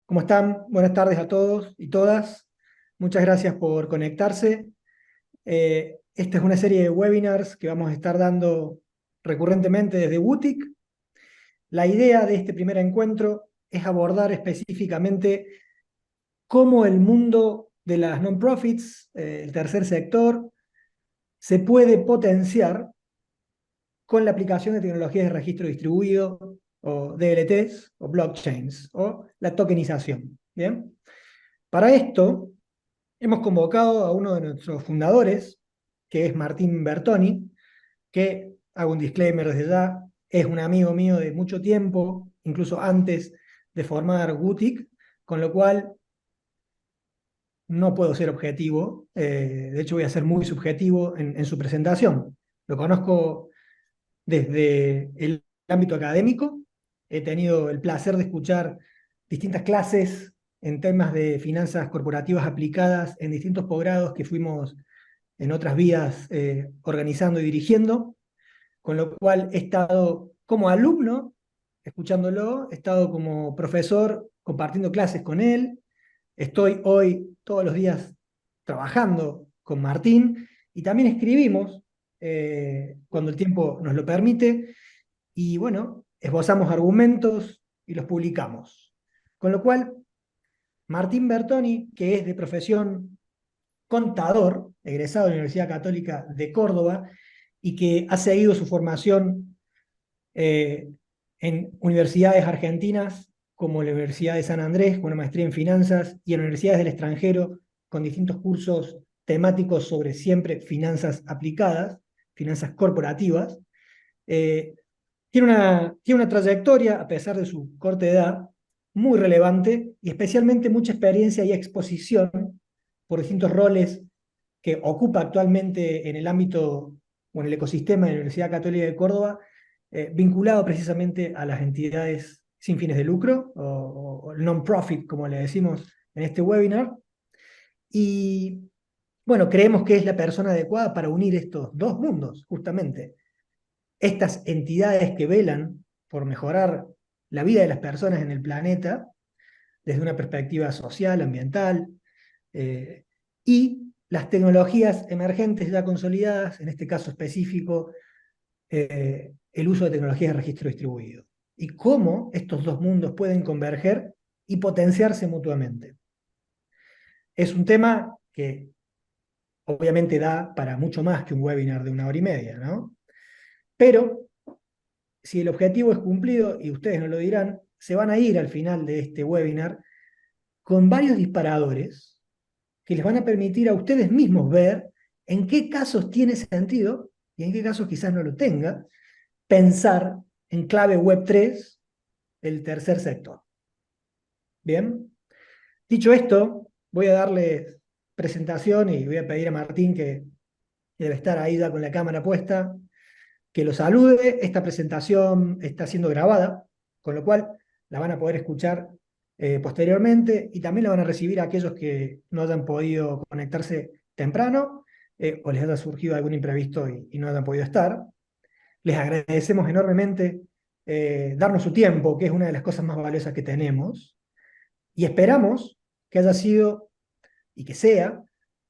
¿Cómo están? Buenas tardes a todos y todas. Muchas gracias por conectarse. Esta es una serie de webinars que vamos a estar dando recurrentemente desde Boutique. La idea de este primer encuentro es abordar específicamente cómo el mundo de las non-profits, el tercer sector, se puede potenciar con la aplicación de tecnologías de registro distribuido, o DLTs, o blockchains, o la tokenización. ¿Bien? Para esto, hemos convocado a uno de nuestros fundadores, que es Martín Bertoni, que, hago un disclaimer desde ya, es un amigo mío de mucho tiempo, incluso antes de formar Gutic, con lo cual no puedo ser objetivo. De hecho voy a ser muy subjetivo en su presentación. Lo conozco desde el ámbito académico, he tenido el placer de escuchar distintas clases en temas de finanzas corporativas aplicadas en distintos posgrados que fuimos en otras vías organizando y dirigiendo, con lo cual he estado como alumno escuchándolo, he estado como profesor compartiendo clases con él, estoy hoy todos los días trabajando con Martín y también escribimos cuando el tiempo nos lo permite y bueno, esbozamos argumentos y los publicamos. Con lo cual, Martín Bertoni, que es de profesión contador, egresado de la Universidad Católica de Córdoba, y que ha seguido su formación eh, en universidades argentinas como la Universidad de San Andrés, con una maestría en finanzas, y en universidades del extranjero, con distintos cursos temáticos sobre siempre finanzas aplicadas, finanzas corporativas. Eh, tiene una trayectoria, a pesar de su corta edad, muy relevante y especialmente mucha experiencia y exposición por distintos roles que ocupa actualmente en el ámbito o en el ecosistema de la Universidad Católica de Córdoba, vinculado precisamente a las entidades sin fines de lucro, o non-profit, como le decimos en este webinar. Y bueno, creemos que es la persona adecuada para unir estos dos mundos, justamente. Estas entidades que velan por mejorar la vida de las personas en el planeta, desde una perspectiva social, ambiental, eh, y las tecnologías emergentes ya consolidadas, en este caso específico, el uso de tecnologías de registro distribuido. Y cómo estos dos mundos pueden converger y potenciarse mutuamente. Es un tema que obviamente da para mucho más que un webinar de 1 hora y media, ¿no? Pero si el objetivo es cumplido, y ustedes nos lo dirán, se van a ir al final de este webinar con varios disparadores que les van a permitir a ustedes mismos ver en qué casos tiene sentido y en qué casos quizás no lo tenga, pensar en clave Web3 el tercer sector. Bien, dicho esto, voy a darles presentación y voy a pedir a Martín, que debe estar ahí ya con la cámara puesta, que lo salude. Esta presentación está siendo grabada, con lo cual la van a poder escuchar posteriormente y también la van a recibir aquellos que no hayan podido conectarse temprano o les haya surgido algún imprevisto y no hayan podido estar. Les agradecemos enormemente darnos su tiempo, que es una de las cosas más valiosas que tenemos, y esperamos que haya sido y que sea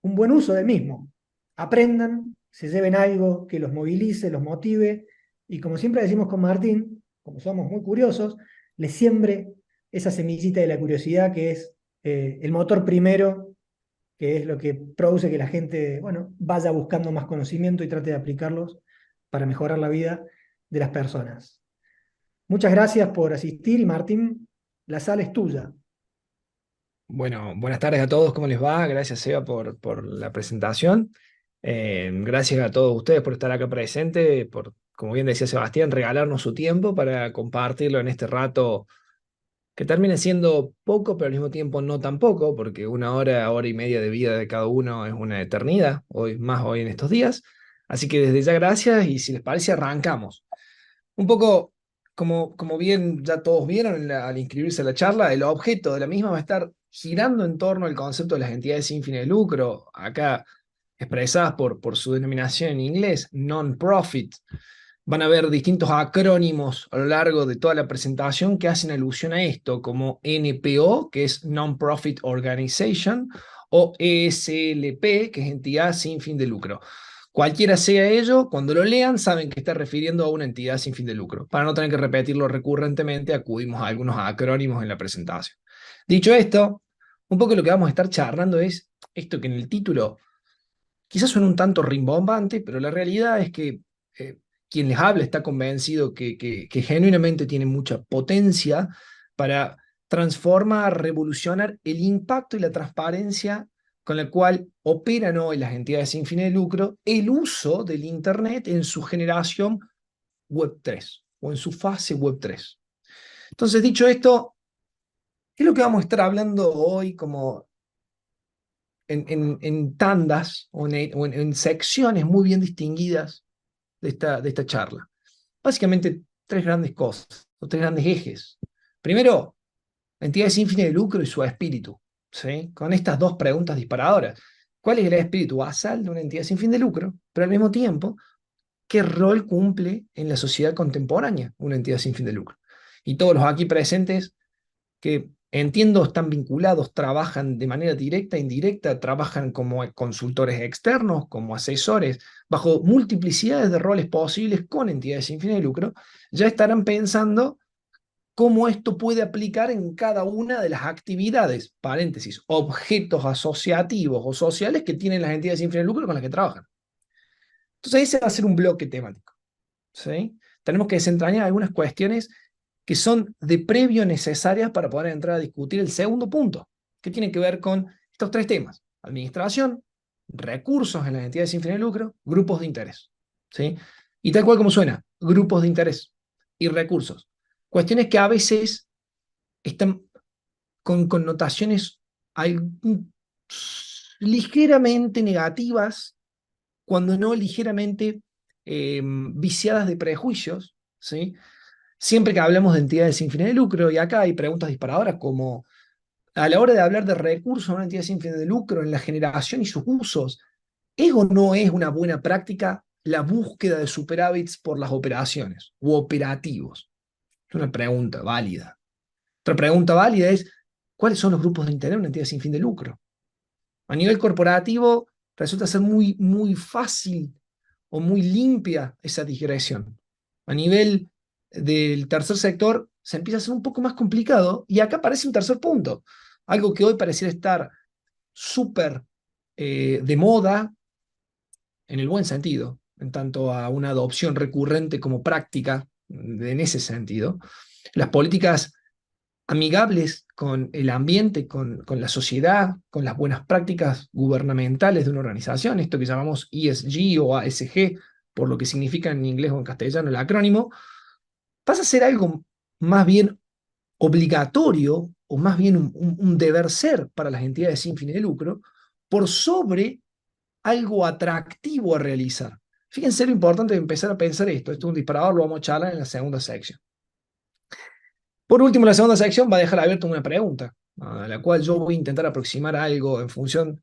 un buen uso del mismo. Aprendan, se lleven algo que los movilice, los motive, y como siempre decimos con Martín, como somos muy curiosos, les siembre esa semillita de la curiosidad que es el motor primero, que es lo que produce que la gente, bueno, vaya buscando más conocimiento y trate de aplicarlos para mejorar la vida de las personas. Muchas gracias por asistir y Martín, la sala es tuya. Bueno, buenas tardes a todos, ¿cómo les va? Gracias, Eva, por la presentación. Gracias a todos ustedes por estar acá presente, por, como bien decía Sebastián, regalarnos su tiempo para compartirlo en este rato que termina siendo poco, pero al mismo tiempo no tan poco, porque 1 hora, hora y media de vida de cada uno es una eternidad, hoy más hoy en estos días. Así que desde ya gracias y si les parece arrancamos. Un poco, como bien ya todos vieron al inscribirse a la charla, el objeto de la misma va a estar girando en torno al concepto de las entidades sin fines de lucro, acá expresadas por su denominación en inglés, non-profit. Van a ver distintos acrónimos a lo largo de toda la presentación que hacen alusión a esto, como NPO, que es Non-Profit Organization, o ESLP, que es entidad sin fin de lucro. Cualquiera sea ello, cuando lo lean saben que está refiriendo a una entidad sin fin de lucro. Para no tener que repetirlo recurrentemente, acudimos a algunos acrónimos en la presentación. Dicho esto, un poco lo que vamos a estar charlando es esto que en el título quizás suena un tanto rimbombante, pero la realidad es que eh, quien les habla está convencido que genuinamente tiene mucha potencia para transformar, revolucionar el impacto y la transparencia con la cual operan hoy las entidades sin fines de lucro, el uso del Internet en su generación Web 3 o en su fase Web 3. Entonces, dicho esto, ¿qué es lo que vamos a estar hablando hoy como en tandas o en secciones muy bien distinguidas de esta charla? Básicamente tres grandes cosas, o tres grandes ejes. Primero, entidades sin fines de lucro y su espíritu, ¿sí? Con estas dos preguntas disparadoras. ¿Cuál es el espíritu basal de una entidad sin fin de lucro? Pero al mismo tiempo, ¿qué rol cumple en la sociedad contemporánea una entidad sin fin de lucro? Y todos los aquí presentes que entiendo están vinculados, trabajan de manera directa e indirecta, trabajan como consultores externos, como asesores, bajo multiplicidades de roles posibles con entidades sin fines de lucro, ya estarán pensando cómo esto puede aplicar en cada una de las actividades, paréntesis, objetos asociativos o sociales que tienen las entidades sin fines de lucro con las que trabajan. Entonces ese va a ser un bloque temático, ¿sí? Tenemos que desentrañar algunas cuestiones que son de previo necesarias para poder entrar a discutir el segundo punto, que tiene que ver con estos tres temas: administración, recursos en las entidades sin fines de lucro, grupos de interés. ¿Sí? Y tal cual como suena, grupos de interés y recursos. Cuestiones que a veces están con connotaciones ligeramente negativas, cuando no ligeramente viciadas de prejuicios, ¿sí? Siempre que hablamos de entidades sin fines de lucro, y acá hay preguntas disparadoras como a la hora de hablar de recursos de una entidad sin fines de lucro en la generación y sus usos, ¿es o no es una buena práctica la búsqueda de superávits por las operaciones u operativos? Es una pregunta válida. Otra pregunta válida es, ¿cuáles son los grupos de interés de una entidad sin fin de lucro? A nivel corporativo resulta ser muy, muy fácil o muy limpia esa digresión. A nivel del tercer sector se empieza a hacer un poco más complicado y acá aparece un tercer punto, algo que hoy pareciera estar súper de moda en el buen sentido, en tanto a una adopción recurrente como práctica en ese sentido. Las políticas amigables con el ambiente, con la sociedad, con las buenas prácticas gubernamentales de una organización, esto que llamamos ESG o ASG, por lo que significa en inglés o en castellano el acrónimo, pasa a ser algo más bien obligatorio o más bien un deber ser para las entidades sin fines de lucro, por sobre algo atractivo a realizar. Fíjense lo importante de empezar a pensar esto. Esto es un disparador, lo vamos a charlar en la segunda sección. Por último, la segunda sección va a dejar abierta una pregunta, a la cual yo voy a intentar aproximar algo en función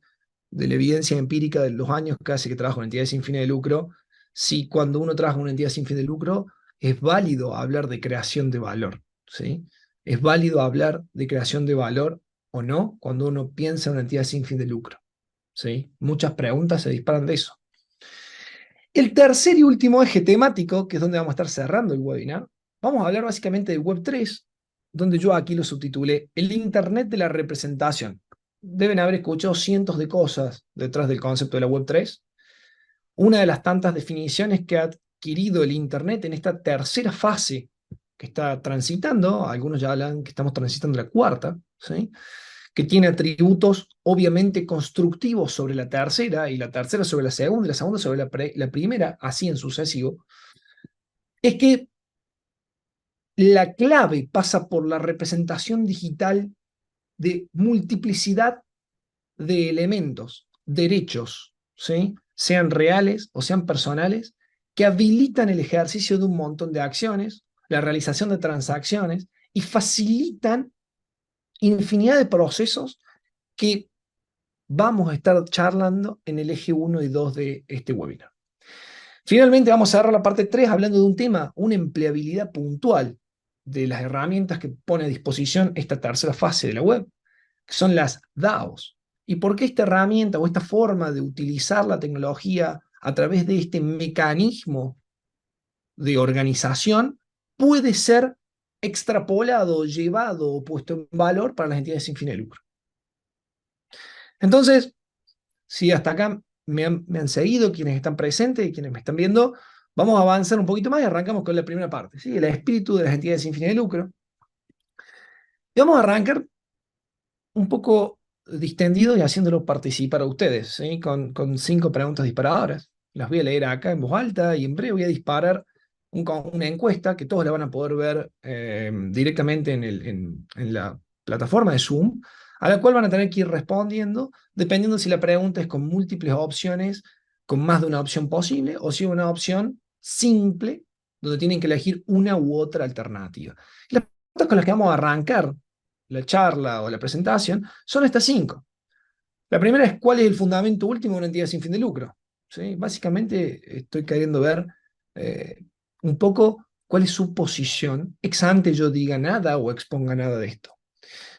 de la evidencia empírica de los años que hace que trabajo en entidades sin fines de lucro, si cuando uno trabaja en una entidad sin fin de lucro es válido hablar de creación de valor, ¿sí? ¿Es válido hablar de creación de valor o no cuando uno piensa en una entidad sin fin de lucro? ¿Sí? Muchas preguntas se disparan de eso. El tercer y último eje temático, que es donde vamos a estar cerrando el webinar, vamos a hablar básicamente de Web 3, donde yo aquí lo subtitulé el Internet de la representación. Deben haber escuchado cientos de cosas detrás del concepto de la Web 3. Una de las tantas definiciones que ha adquirido el Internet en esta tercera fase que está transitando, algunos ya hablan que estamos transitando la cuarta, ¿sí? Que tiene atributos obviamente constructivos sobre la tercera, y la tercera sobre la segunda, y la segunda sobre la primera, así en sucesivo, es que la clave pasa por la representación digital de multiplicidad de elementos, derechos, ¿sí? Sean reales o sean personales, que habilitan el ejercicio de un montón de acciones, la realización de transacciones y facilitan infinidad de procesos que vamos a estar charlando en el eje 1 y 2 de este webinar. Finalmente vamos a cerrar la parte 3 hablando de un tema, una empleabilidad puntual de las herramientas que pone a disposición esta tercera fase de la web, que son las DAOs. ¿Y por qué esta herramienta o esta forma de utilizar la tecnología a través de este mecanismo de organización puede ser extrapolado, llevado o puesto en valor para las entidades sin fin de lucro? Entonces, si hasta acá me han seguido quienes están presentes y quienes me están viendo, vamos a avanzar un poquito más y arrancamos con la primera parte, ¿sí? El espíritu de las entidades sin fines de lucro. Y vamos a arrancar un poco distendido y haciéndolo participar a ustedes, ¿sí? Con 5 preguntas disparadoras. Las voy a leer acá en voz alta y en breve voy a disparar una encuesta que todos la van a poder ver directamente en la plataforma de Zoom, a la cual van a tener que ir respondiendo dependiendo si la pregunta es con múltiples opciones, con más de una opción posible, o si es una opción simple, donde tienen que elegir una u otra alternativa. Las preguntas con las que vamos a arrancar la charla o la presentación son estas 5. La primera es cuál es el fundamento último de una entidad sin fin de lucro. ¿Sí? Básicamente estoy queriendo ver eh, un poco cuál es su posición, ex ante yo diga nada o exponga nada de esto.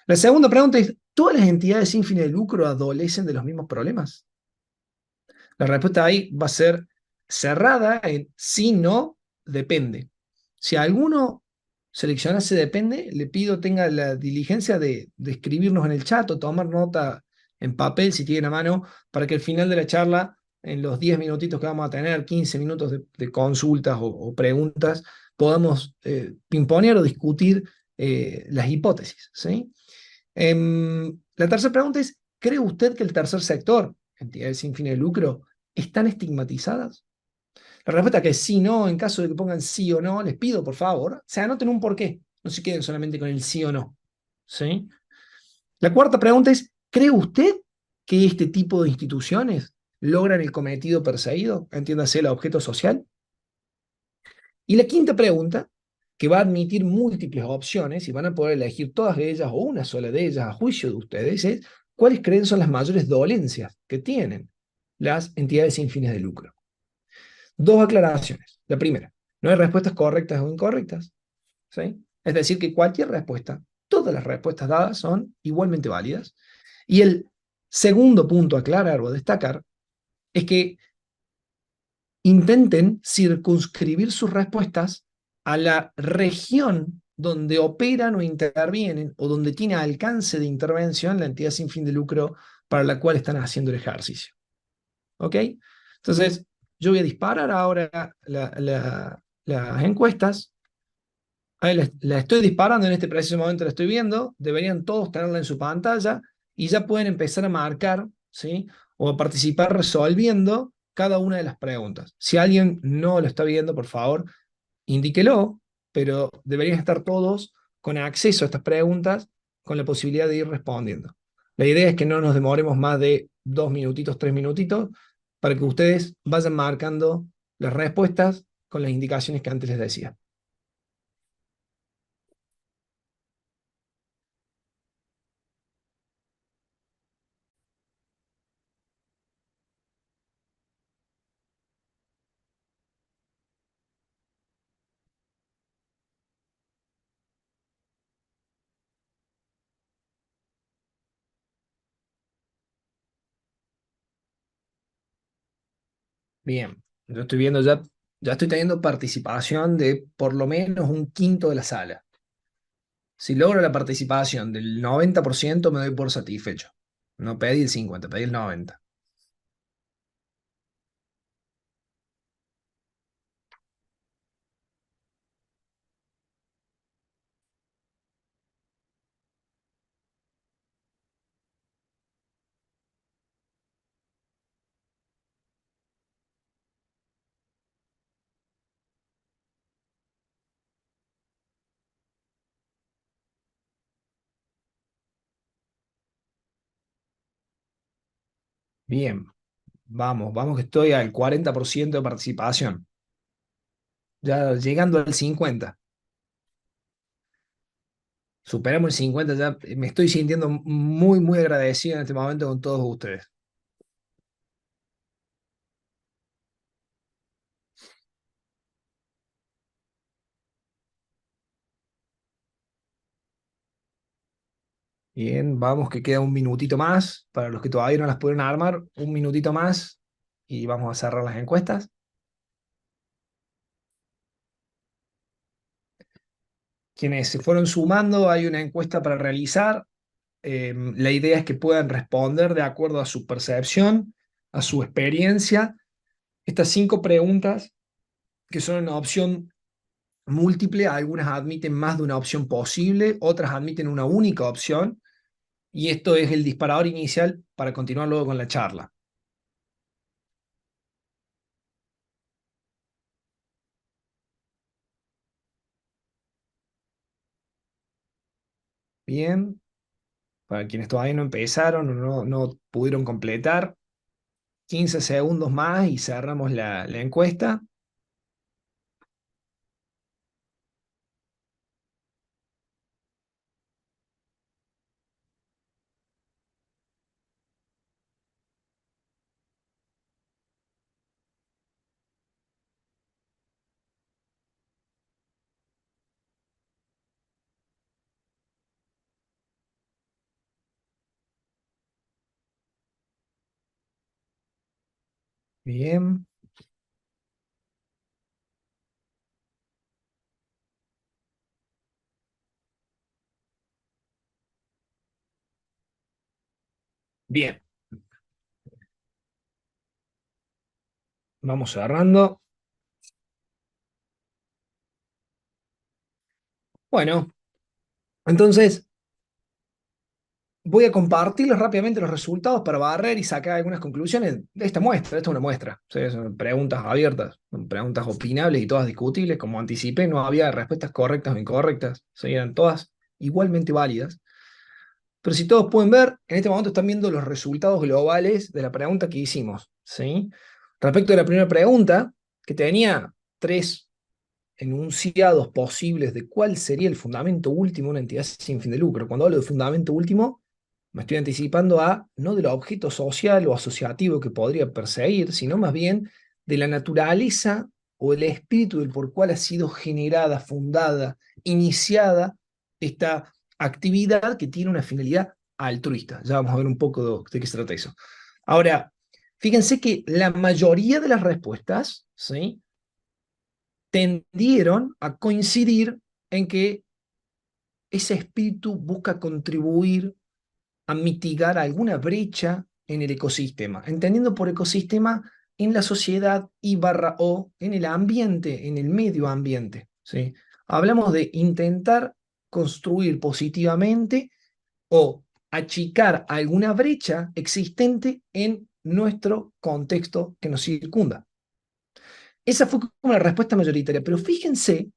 La segunda pregunta es, ¿todas las entidades sin fin de lucro adolecen de los mismos problemas? La respuesta ahí va a ser cerrada en sí, no, depende. Si alguno seleccionase depende, le pido tenga la diligencia de escribirnos en el chat o tomar nota en papel si tiene a mano, para que al final de la charla, en los 10 minutitos que vamos a tener, 15 minutos de consultas o preguntas, podamos pimponear o discutir las hipótesis. ¿Sí? La tercera pregunta es, ¿cree usted que el tercer sector, entidades sin fines de lucro, están estigmatizadas? La respuesta que es sí, no, en caso de que pongan sí o no, les pido por favor, se anoten un porqué, no se queden solamente con el sí o no. ¿Sí? La cuarta pregunta es, ¿cree usted que este tipo de instituciones logran el cometido perseguido? Entiéndase, el objeto social. Y la quinta pregunta, que va a admitir múltiples opciones y van a poder elegir todas ellas o una sola de ellas a juicio de ustedes, es cuáles creen son las mayores dolencias que tienen las entidades sin fines de lucro. 2 aclaraciones. La primera, no hay respuestas correctas o incorrectas. ¿Sí? Es decir, que cualquier respuesta, todas las respuestas dadas son igualmente válidas. Y el segundo punto a aclarar o a destacar es que intenten circunscribir sus respuestas a la región donde operan o intervienen o donde tiene alcance de intervención la entidad sin fin de lucro para la cual están haciendo el ejercicio. ¿Ok? Entonces, yo voy a disparar ahora las encuestas. Ahí la estoy disparando en este preciso momento, la estoy viendo. Deberían todos tenerla en su pantalla y ya pueden empezar a marcar, ¿sí? O a participar resolviendo cada una de las preguntas. Si alguien no lo está viendo, por favor, indíquelo, pero deberían estar todos con acceso a estas preguntas, con la posibilidad de ir respondiendo. La idea es que no nos demoremos más de 2 minutitos, 3 minutitos, para que ustedes vayan marcando las respuestas con las indicaciones que antes les decía. Bien, yo estoy viendo ya estoy teniendo participación de por lo menos un quinto de la sala. Si logro la participación del 90% me doy por satisfecho. No pedí el 50, pedí el 90. Bien, vamos que estoy al 40% de participación. Ya llegando al 50. Superamos el 50, ya me estoy sintiendo muy, muy agradecido en este momento con todos ustedes. Bien, vamos que queda un minutito más. Para los que todavía no las pudieron armar, un minutito más y vamos a cerrar las encuestas. Quienes se fueron sumando, hay una encuesta para realizar. La idea es que puedan responder de acuerdo a su percepción, a su experiencia. Estas 5 preguntas, que son una opción múltiple, algunas admiten más de una opción posible, otras admiten una única opción, y esto es el disparador inicial para continuar luego con la charla. Bien, para quienes todavía no empezaron o no pudieron completar, 15 segundos más y cerramos la encuesta. Bien, bien, vamos cerrando. Bueno, entonces voy a compartirles rápidamente los resultados para barrer y sacar algunas conclusiones de esta muestra. Esta es una muestra, ¿sí? Son preguntas abiertas, son preguntas opinables y todas discutibles. Como anticipé, no había respuestas correctas o incorrectas, ¿sí? Eran todas igualmente válidas. Pero si todos pueden ver, en este momento están viendo los resultados globales de la pregunta que hicimos, ¿sí? Respecto a la primera pregunta, que tenía 3 enunciados posibles de cuál sería el fundamento último de una entidad sin fin de lucro. Cuando hablo de fundamento último, me estoy anticipando a no del objeto social o asociativo que podría perseguir, sino más bien de la naturaleza o el espíritu del por cual ha sido generada, fundada, iniciada esta actividad que tiene una finalidad altruista. Ya vamos a ver un poco de qué se trata eso. Ahora, fíjense que la mayoría de las respuestas, ¿sí?, tendieron a coincidir en que ese espíritu busca contribuir a mitigar alguna brecha en el ecosistema, entendiendo por ecosistema en la sociedad y barra o en el ambiente, en el medio ambiente, ¿sí? Hablamos de intentar construir positivamente o achicar alguna brecha existente en nuestro contexto que nos circunda. Esa fue como la respuesta mayoritaria, pero fíjense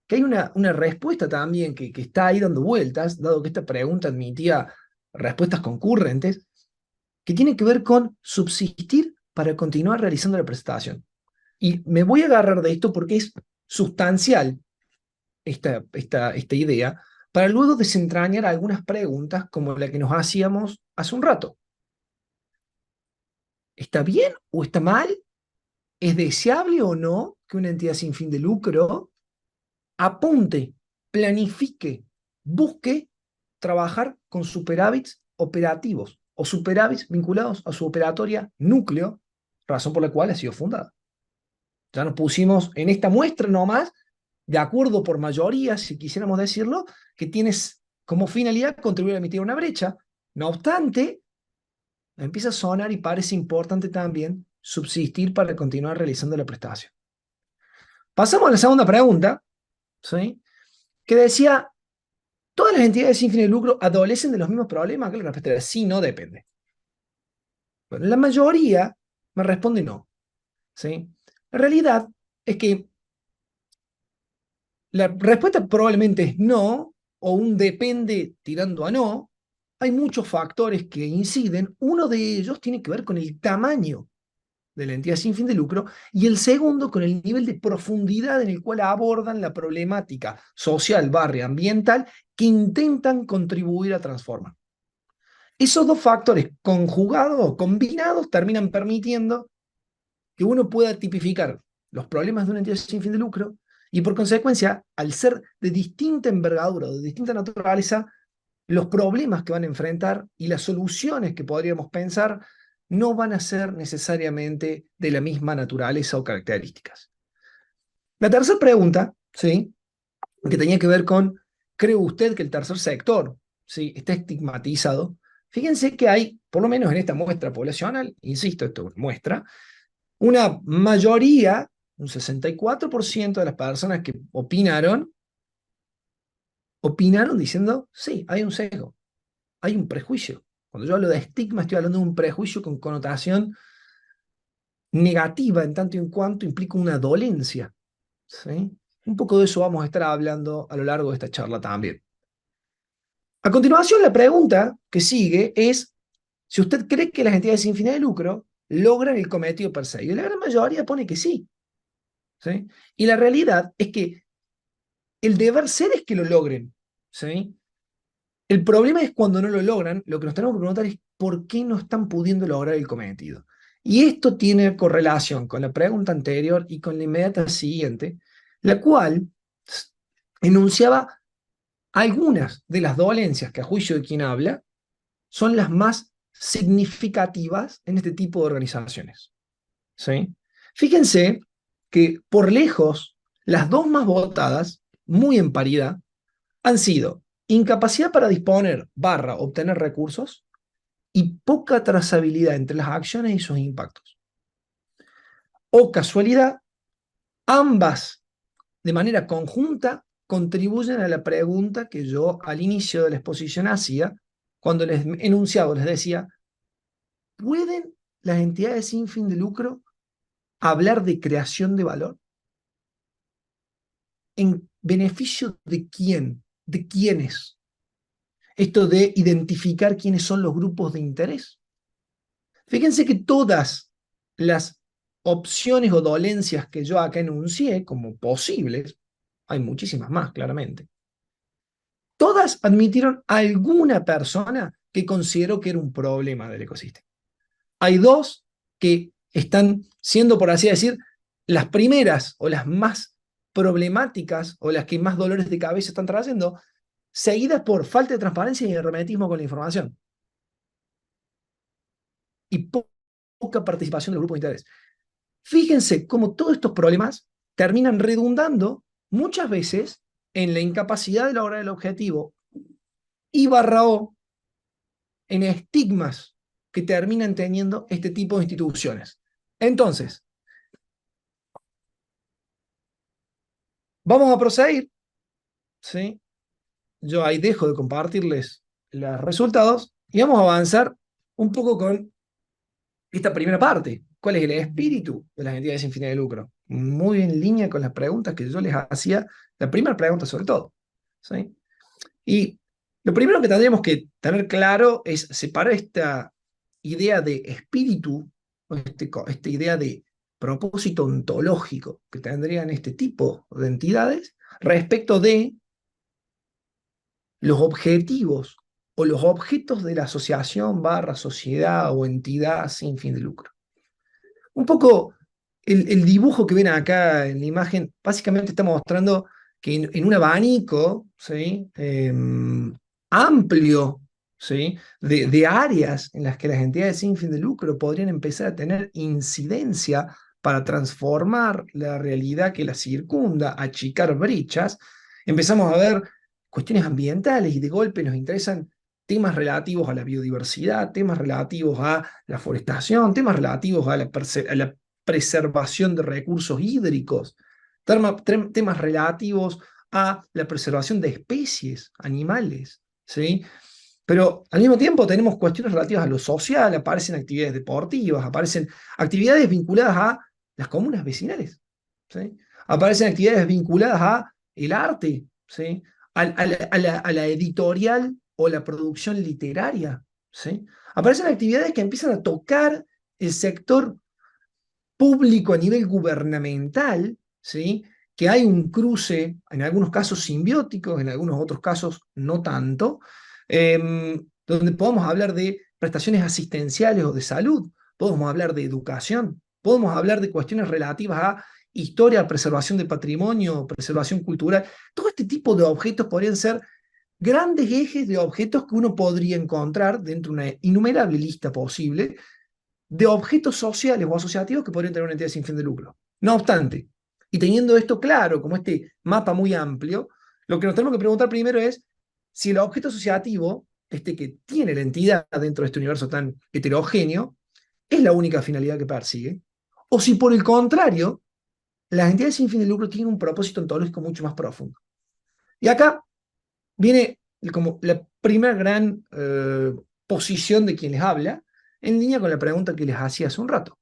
que hay una respuesta también que está ahí dando vueltas, dado que esta pregunta admitía respuestas concurrentes, que tiene que ver con subsistir para continuar realizando la presentación. Y me voy a agarrar de esto porque es sustancial esta idea, para luego desentrañar algunas preguntas como la que nos hacíamos hace un rato. ¿Está bien o está mal? ¿Es deseable o no que una entidad sin fin de lucro apunte, planifique, busque trabajar con superávits operativos o superávits vinculados a su operatoria núcleo, razón por la cual ha sido fundada? Ya nos pusimos en esta muestra nomás, de acuerdo por mayoría, si quisiéramos decirlo, que tienes como finalidad contribuir a emitir una brecha. No obstante, empieza a sonar y parece importante también subsistir para continuar realizando la prestación. Pasamos a la segunda pregunta, ¿sí?, que decía: ¿todas las entidades sin fin de lucro adolecen de los mismos problemas? Que la respuesta era sí, no, depende. Bueno, la mayoría me responde no, ¿sí? La realidad es que la respuesta probablemente es no, o un depende tirando a no. Hay muchos factores que inciden. Uno de ellos tiene que ver con el tamaño de la entidad sin fin de lucro, y el segundo con el nivel de profundidad en el cual abordan la problemática social, barrio, ambiental que intentan contribuir a transformar. Esos dos factores conjugados o combinados terminan permitiendo que uno pueda tipificar los problemas de una entidad sin fin de lucro y, por consecuencia, al ser de distinta envergadura o de distinta naturaleza, los problemas que van a enfrentar y las soluciones que podríamos pensar no van a ser necesariamente de la misma naturaleza o características. La tercera pregunta, ¿sí?, que tenía que ver con, ¿cree usted que el tercer sector, ¿sí?, está estigmatizado? Fíjense que hay, por lo menos en esta muestra poblacional, insisto, esto es una muestra, una mayoría, un 64% de las personas que opinaron diciendo, sí, hay un sesgo, hay un prejuicio. Cuando yo hablo de estigma, estoy hablando de un prejuicio con connotación negativa en tanto y en cuanto implica una dolencia, ¿sí? Un poco de eso vamos a estar hablando a lo largo de esta charla también. A continuación, la pregunta que sigue es si usted cree que las entidades sin fines de lucro logran el cometido perseguido. Y la gran mayoría pone que sí, ¿sí? Y la realidad es que el deber ser es que lo logren, ¿sí? El problema es cuando no lo logran, lo que nos tenemos que preguntar es por qué no están pudiendo lograr el cometido. Y esto tiene correlación con la pregunta anterior y con la inmediata siguiente, la cual enunciaba algunas de las dolencias que a juicio de quien habla son las más significativas en este tipo de organizaciones, ¿sí? Fíjense que por lejos las dos más votadas, muy en paridad, han sido incapacidad para disponer barra obtener recursos y poca trazabilidad entre las acciones y sus impactos. O casualidad, ambas de manera conjunta contribuyen a la pregunta que yo al inicio de la exposición hacía cuando les enunciado les decía, ¿pueden las entidades sin fin de lucro hablar de creación de valor? ¿En beneficio de quién? ¿De quiénes? Esto de identificar quiénes son los grupos de interés. Fíjense que todas las opciones o dolencias que yo acá enuncié como posibles, hay muchísimas más, claramente, todas admitieron a alguna persona que consideró que era un problema del ecosistema. Hay dos que están siendo, por así decir, las primeras o las más problemáticas o las que más dolores de cabeza están trayendo, seguidas por falta de transparencia y hermetismo con la información. Y poca participación del grupo de interés. Fíjense cómo todos estos problemas terminan redundando muchas veces en la incapacidad de lograr el objetivo y barra O en estigmas que terminan teniendo este tipo de instituciones. Entonces, vamos a proceder, ¿sí? Yo ahí dejo de compartirles los resultados y vamos a avanzar un poco con esta primera parte. ¿Cuál es el espíritu de las entidades sin fines de lucro? Muy en línea con las preguntas que yo les hacía, la primera pregunta sobre todo, ¿sí? Y lo primero que tendríamos que tener claro es separar esta idea de espíritu, o esta idea de propósito ontológico que tendrían este tipo de entidades respecto de los objetivos o los objetos de la asociación barra sociedad o entidad sin fin de lucro. Un poco el dibujo que ven acá en la imagen básicamente está mostrando que en un abanico, ¿sí?, amplio, ¿sí?, de áreas en las que las entidades sin fin de lucro podrían empezar a tener incidencia para transformar la realidad que las circunda, achicar brechas, empezamos a ver cuestiones ambientales y de golpe nos interesan temas relativos a la biodiversidad, temas relativos a la forestación, temas relativos a la preservación de recursos hídricos, temas relativos a la preservación de especies animales, ¿sí? Pero al mismo tiempo tenemos cuestiones relativas a lo social, aparecen actividades deportivas, aparecen actividades vinculadas a las comunas vecinales, ¿sí? Aparecen actividades vinculadas a el arte, ¿sí?, a la editorial o la producción literaria, ¿sí? Aparecen actividades que empiezan a tocar el sector público a nivel gubernamental, ¿sí?, que hay un cruce, en algunos casos simbióticos, en algunos otros casos no tanto, donde podemos hablar de prestaciones asistenciales o de salud, podemos hablar de educación, podemos hablar de cuestiones relativas a historia, preservación de patrimonio, preservación cultural. Todo este tipo de objetos podrían ser grandes ejes de objetos que uno podría encontrar dentro de una innumerable lista posible de objetos sociales o asociativos que podrían tener una entidad sin fin de lucro. No obstante, y teniendo esto claro, como este mapa muy amplio, lo que nos tenemos que preguntar primero es si el objeto asociativo, este que tiene la entidad dentro de este universo tan heterogéneo, es la única finalidad que persigue, o si por el contrario, las entidades sin fin de lucro tienen un propósito ontológico mucho más profundo. Y acá viene como la primera gran posición de quien les habla, en línea con la pregunta que les hacía hace un rato.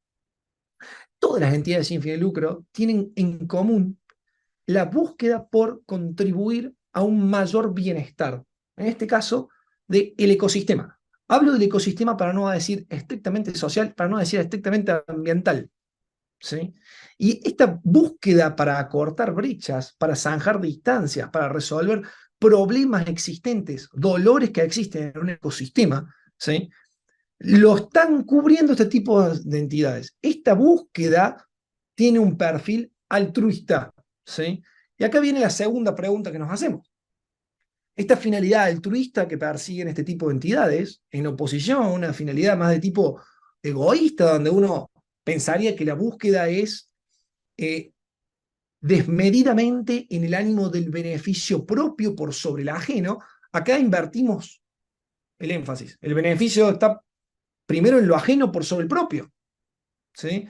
Todas las entidades sin fin de lucro tienen en común la búsqueda por contribuir a un mayor bienestar, en este caso, del ecosistema. Hablo del ecosistema para no decir estrictamente social, para no decir estrictamente ambiental. ¿Sí? Y esta búsqueda para acortar brechas, para zanjar distancias, para resolver problemas existentes, dolores que existen en un ecosistema, ¿sí? Lo están cubriendo este tipo de entidades. Esta búsqueda tiene un perfil altruista, ¿sí? Y acá viene la segunda pregunta que nos hacemos. Esta finalidad altruista que persiguen este tipo de entidades, en oposición a una finalidad más de tipo egoísta, donde uno pensaría que la búsqueda es eh, desmedidamente en el ánimo del beneficio propio por sobre el ajeno, acá invertimos el énfasis. El beneficio está primero en lo ajeno por sobre el propio. ¿Sí?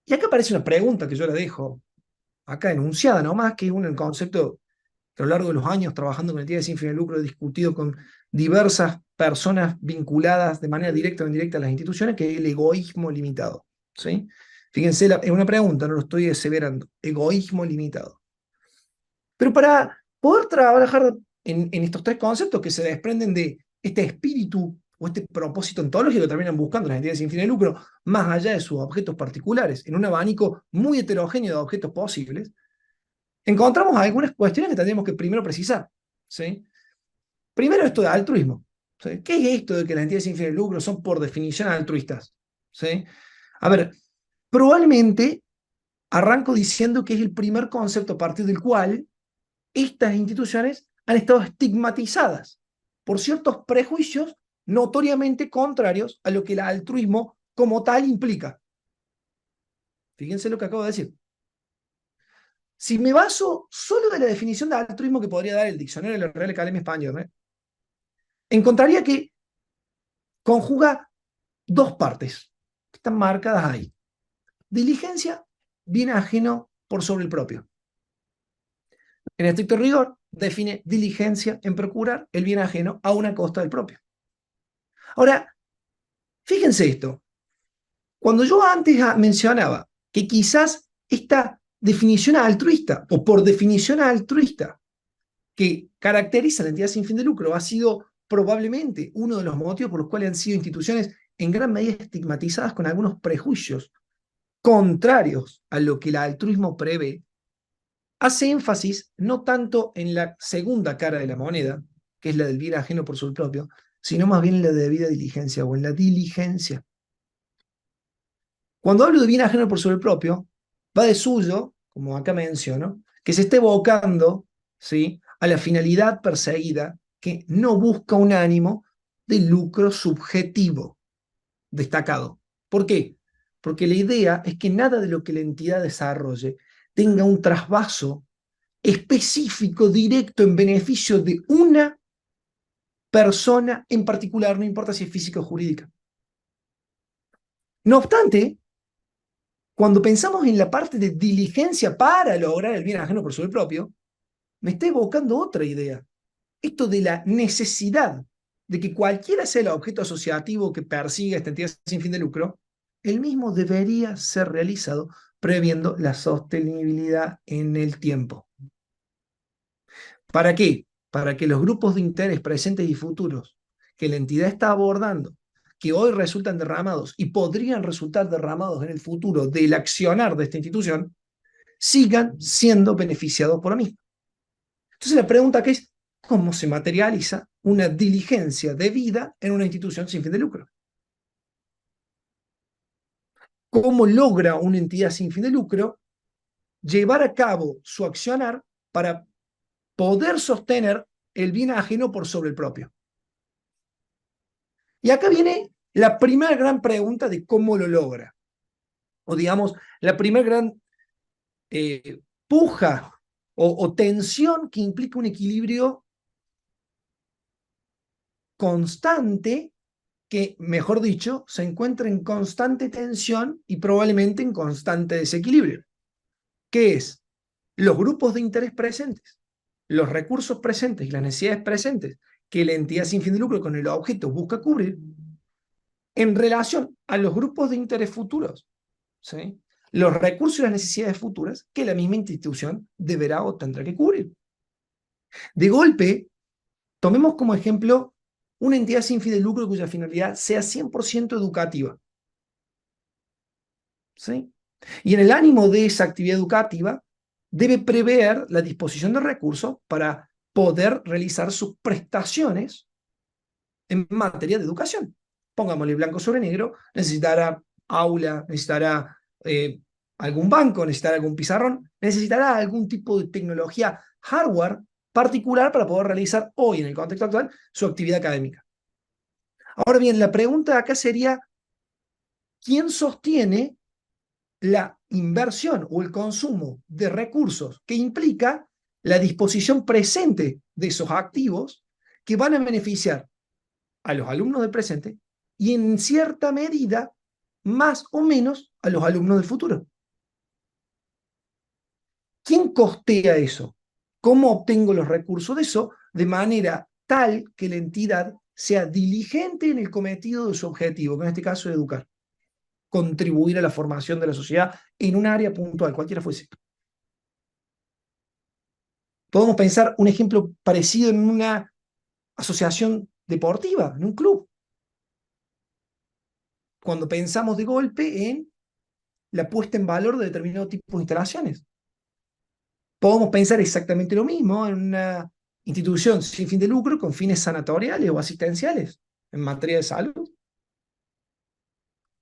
Y acá aparece una pregunta que yo la dejo acá enunciada nomás, que es un concepto que a lo largo de los años trabajando con entidades sin fin de lucro he discutido con diversas personas vinculadas de manera directa o indirecta a las instituciones, que es el egoísmo limitado. ¿Sí? Fíjense, es una pregunta, no lo estoy aseverando. Egoísmo limitado. Pero para poder trabajar en estos tres conceptos que se desprenden de este espíritu o este propósito ontológico que terminan buscando las entidades sin fin de lucro, más allá de sus objetos particulares, en un abanico muy heterogéneo de objetos posibles, encontramos algunas cuestiones que tendríamos que primero precisar. ¿Sí? Primero, esto de altruismo. ¿Sí? ¿Qué es esto de que las entidades sin fin de lucro son por definición altruistas? ¿Sí? A ver, probablemente arranco diciendo que es el primer concepto a partir del cual estas instituciones han estado estigmatizadas por ciertos prejuicios notoriamente contrarios a lo que el altruismo como tal implica. Fíjense lo que acabo de decir. Si me baso solo de la definición de altruismo que podría dar el diccionario de la Real Academia Española, encontraría que conjuga dos partes que están marcadas ahí. Diligencia, bien ajeno por sobre el propio. En estricto rigor, define diligencia en procurar el bien ajeno a una costa del propio. Ahora, fíjense esto. Cuando yo antes mencionaba que quizás esta definición altruista, o por definición altruista, que caracteriza a la entidad sin fin de lucro, ha sido probablemente uno de los motivos por los cuales han sido instituciones en gran medida estigmatizadas con algunos prejuicios contrarios a lo que el altruismo prevé, hace énfasis no tanto en la segunda cara de la moneda, que es la del bien ajeno por su propio, sino más bien en la de debida diligencia o en la diligencia. Cuando hablo de bien ajeno por sobre propio, va de suyo, como acá menciono, que se esté evocando, ¿sí?, a la finalidad perseguida que no busca un ánimo de lucro subjetivo destacado. ¿Por qué? Porque la idea es que nada de lo que la entidad desarrolle tenga un trasvaso específico, directo, en beneficio de una persona en particular, no importa si es física o jurídica. No obstante, cuando pensamos en la parte de diligencia para lograr el bien ajeno por sobre el propio, me está evocando otra idea. Esto de la necesidad de que cualquiera sea el objeto asociativo que persiga esta entidad sin fin de lucro, el mismo debería ser realizado previendo la sostenibilidad en el tiempo. ¿Para qué? Para que los grupos de interés presentes y futuros que la entidad está abordando, que hoy resultan derramados y podrían resultar derramados en el futuro del accionar de esta institución, sigan siendo beneficiados por la misma. Entonces la pregunta que es, ¿cómo se materializa una diligencia debida en una institución sin fin de lucro? ¿Cómo logra una entidad sin fin de lucro llevar a cabo su accionar para poder sostener el bien ajeno por sobre el propio. Y acá viene la primera gran pregunta de cómo lo logra. O digamos, la primera gran puja o tensión que implica un equilibrio constante que, mejor dicho, se encuentra en constante tensión y probablemente en constante desequilibrio, que es los grupos de interés presentes, los recursos presentes y las necesidades presentes que la entidad sin fin de lucro con el objeto busca cubrir en relación a los grupos de interés futuros, ¿sí? Los recursos y las necesidades futuras que la misma institución deberá o tendrá que cubrir. De golpe, tomemos como ejemplo una entidad sin fin de lucro cuya finalidad sea 100% educativa, ¿sí? Y en el ánimo de esa actividad educativa, debe prever la disposición de recursos para poder realizar sus prestaciones en materia de educación. Pongámosle blanco sobre negro, necesitará aula, necesitará algún banco, necesitará algún pizarrón, necesitará algún tipo de tecnología hardware particular para poder realizar hoy, en el contexto actual, su actividad académica. Ahora bien, la pregunta acá sería, ¿quién sostiene la inversión o el consumo de recursos que implica la disposición presente de esos activos que van a beneficiar a los alumnos del presente y en cierta medida más o menos a los alumnos del futuro? ¿Quién costea eso? ¿Cómo obtengo los recursos de eso de manera tal que la entidad sea diligente en el cometido de su objetivo, que en este caso es educar, contribuir a la formación de la sociedad en un área puntual, cualquiera fuese? Podemos pensar un ejemplo parecido en una asociación deportiva, en un club. Cuando pensamos de golpe en la puesta en valor de determinado tipo de instalaciones. Podemos pensar exactamente lo mismo en una institución sin fin de lucro con fines sanatoriales o asistenciales en materia de salud.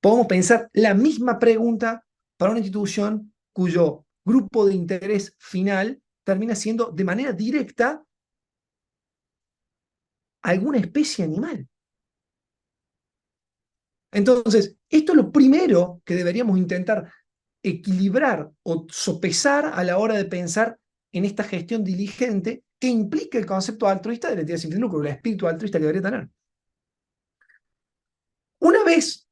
Podemos pensar la misma pregunta para una institución cuyo grupo de interés final termina siendo de manera directa alguna especie animal. Entonces, esto es lo primero que deberíamos intentar equilibrar o sopesar a la hora de pensar en esta gestión diligente que implica el concepto altruista de la entidad sin fin de lucro, el espíritu altruista que debería tener. Una vez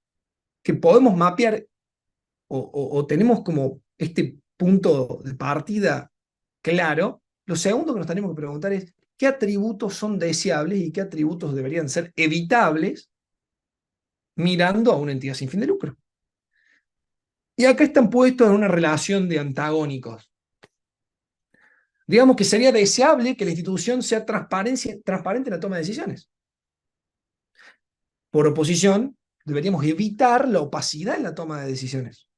que podemos mapear o tenemos como este punto de partida claro, lo segundo que nos tenemos que preguntar es qué atributos son deseables y qué atributos deberían ser evitables mirando a una entidad sin fin de lucro. Y acá están puestos en una relación de antagónicos. Digamos que sería deseable que la institución sea transparente en la toma de decisiones. Por oposición, deberíamos evitar la opacidad en la toma de decisiones.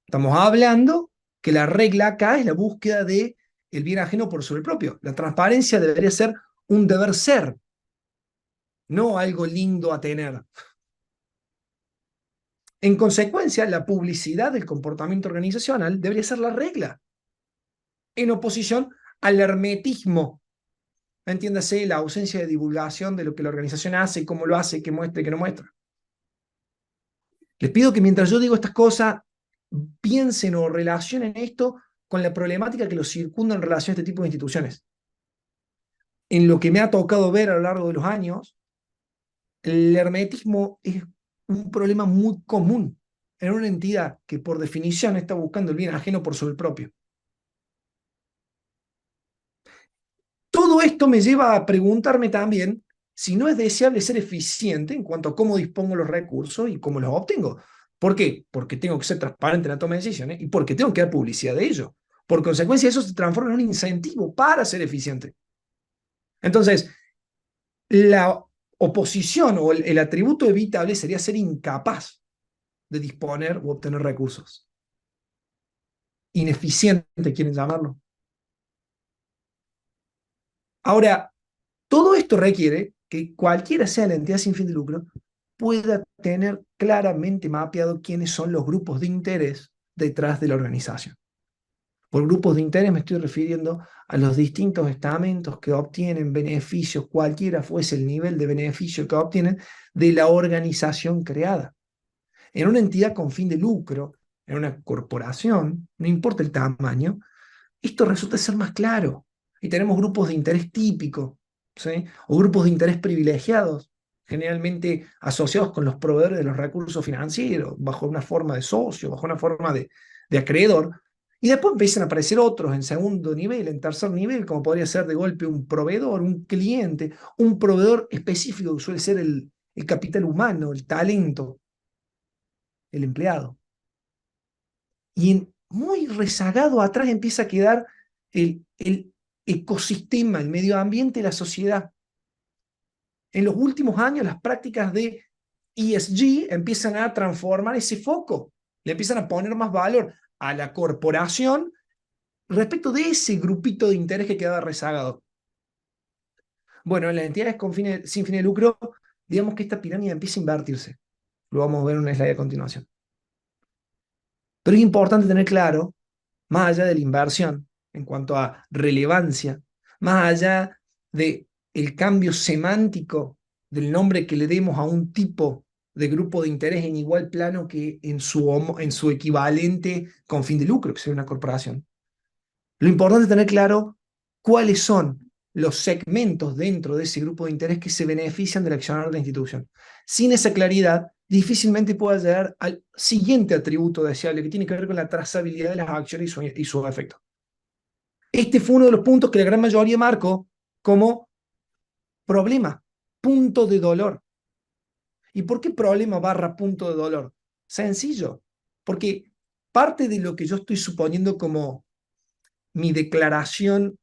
Estamos hablando que la regla acá es la búsqueda de el bien ajeno por sobre el propio. La transparencia debería ser un deber ser, no algo lindo a tener. En consecuencia, la publicidad del comportamiento organizacional debería ser la regla, en oposición al hermetismo. Entiéndase, la ausencia de divulgación de lo que la organización hace, cómo lo hace, qué muestra y qué no muestra. Les pido que mientras yo digo estas cosas, piensen o relacionen esto con la problemática que los circunda en relación a este tipo de instituciones. En lo que me ha tocado ver a lo largo de los años, el hermetismo es un problema muy común en una entidad que por definición está buscando el bien ajeno por sobre el propio. Todo esto me lleva a preguntarme también si no es deseable ser eficiente en cuanto a cómo dispongo los recursos y cómo los obtengo. ¿Por qué? Porque tengo que ser transparente en la toma de decisiones y porque tengo que dar publicidad de ello. Por consecuencia, eso se transforma en un incentivo para ser eficiente. Entonces, la oposición o el atributo evitable sería ser incapaz de disponer o obtener recursos. Ineficiente, quieren llamarlo. Ahora, todo esto requiere que cualquiera sea la entidad sin fin de lucro pueda tener claramente mapeado quiénes son los grupos de interés detrás de la organización. Por grupos de interés me estoy refiriendo a los distintos estamentos que obtienen beneficios, cualquiera fuese el nivel de beneficio que obtienen, de la organización creada. En una entidad con fin de lucro, en una corporación, no importa el tamaño, esto resulta ser más claro. Y tenemos grupos de interés típicos, ¿sí? O grupos de interés privilegiados, generalmente asociados con los proveedores de los recursos financieros, bajo una forma de socio, bajo una forma de acreedor. Y después empiezan a aparecer otros en segundo nivel, en tercer nivel, como podría ser de golpe un proveedor, un cliente, un proveedor específico que suele ser el capital humano, el talento, el empleado. Y muy rezagado atrás empieza a quedar el ecosistema, el medio ambiente, la sociedad. En los últimos años las prácticas de ESG empiezan a transformar ese foco, le empiezan a poner más valor a la corporación respecto de ese grupito de interés que quedaba rezagado. Bueno, en las entidades sin fin de lucro, digamos que esta pirámide empieza a invertirse. Lo vamos a ver en una slide a continuación. Pero es importante tener claro, más allá de la inversión, en cuanto a relevancia, más allá de el cambio semántico del nombre que le demos a un tipo de grupo de interés en igual plano que en su equivalente con fin de lucro, que sería una corporación. Lo importante es tener claro cuáles son los segmentos dentro de ese grupo de interés que se benefician del accionar de la institución. Sin esa claridad, difícilmente pueda llegar al siguiente atributo deseable que tiene que ver con la trazabilidad de las acciones y sus efectos. Este fue uno de los puntos que la gran mayoría marcó como problema, punto de dolor. ¿Y por qué problema barra punto de dolor? Sencillo, porque parte de lo que yo estoy suponiendo como mi declaración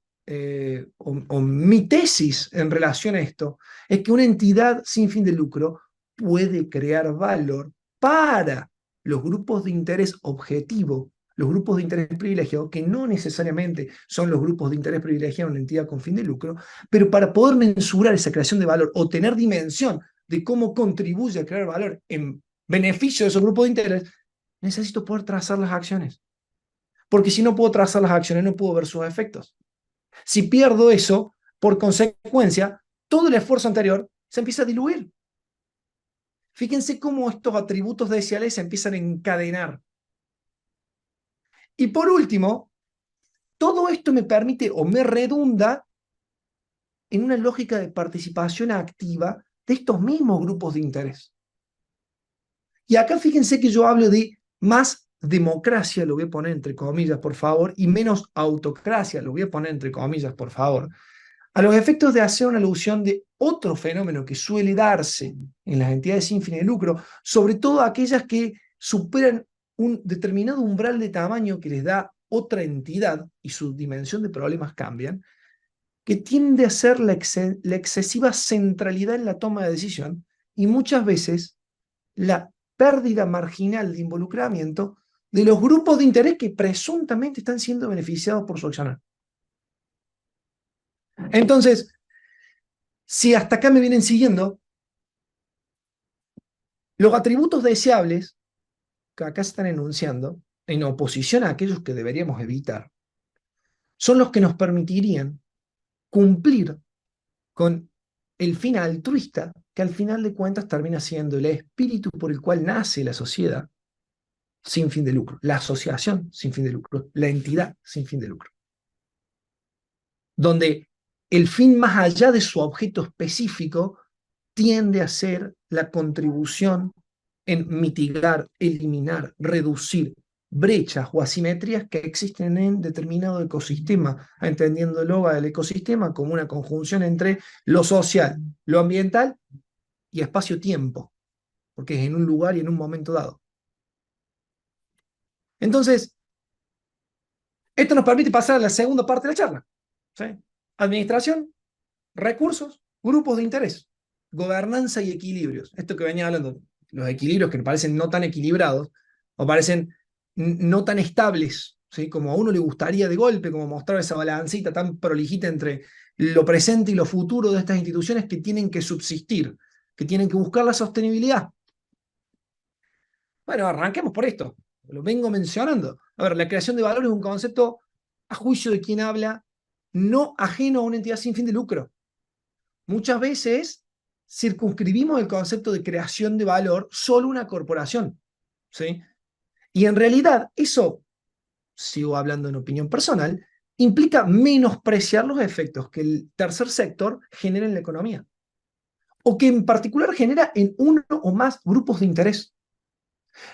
o mi tesis en relación a esto es que una entidad sin fin de lucro puede crear valor para los grupos de interés objetivo, los grupos de interés privilegiado, que no necesariamente son los grupos de interés privilegiado en una entidad con fin de lucro, pero para poder mensurar esa creación de valor o tener dimensión de cómo contribuye a crear valor en beneficio de esos grupos de interés, necesito poder trazar las acciones. Porque si no puedo trazar las acciones, no puedo ver sus efectos. Si pierdo eso, por consecuencia, todo el esfuerzo anterior se empieza a diluir. Fíjense cómo estos atributos deseales se empiezan a encadenar. Y por último, todo esto me permite o me redunda en una lógica de participación activa de estos mismos grupos de interés. Y acá fíjense que yo hablo de más democracia, lo voy a poner entre comillas, por favor, y menos autocracia, lo voy a poner entre comillas, por favor, a los efectos de hacer una alusión de otro fenómeno que suele darse en las entidades sin fines de lucro, sobre todo aquellas que superan un determinado umbral de tamaño que les da otra entidad y su dimensión de problemas cambian, que tiende a ser la excesiva centralidad en la toma de decisión y muchas veces la pérdida marginal de involucramiento de los grupos de interés que presuntamente están siendo beneficiados por su accionar. Entonces, si hasta acá me vienen siguiendo, los atributos deseables que acá se están enunciando, en oposición a aquellos que deberíamos evitar, son los que nos permitirían cumplir con el fin altruista, que al final de cuentas termina siendo el espíritu por el cual nace la sociedad sin fin de lucro, la asociación sin fin de lucro, la entidad sin fin de lucro, donde el fin más allá de su objeto específico tiende a ser la contribución en mitigar, eliminar, reducir brechas o asimetrías que existen en determinado ecosistema, entendiéndolo al ecosistema como una conjunción entre lo social, lo ambiental y espacio-tiempo, porque es en un lugar y en un momento dado. Entonces, esto nos permite pasar a la segunda parte de la charla. ¿Sí? Administración, recursos, grupos de interés, gobernanza y equilibrios. Esto que venía hablando, los equilibrios que parecen no tan equilibrados o parecen no tan estables, ¿sí? Como a uno le gustaría de golpe, como mostrar esa balancita tan prolijita entre lo presente y lo futuro de estas instituciones que tienen que subsistir, que tienen que buscar la sostenibilidad. Bueno, arranquemos por esto. Lo vengo mencionando. A ver, la creación de valor es un concepto a juicio de quien habla, no ajeno a una entidad sin fin de lucro. Muchas veces circunscribimos el concepto de creación de valor solo a una corporación, ¿sí? Y en realidad eso, sigo hablando en opinión personal, implica menospreciar los efectos que el tercer sector genera en la economía, o que en particular genera en uno o más grupos de interés.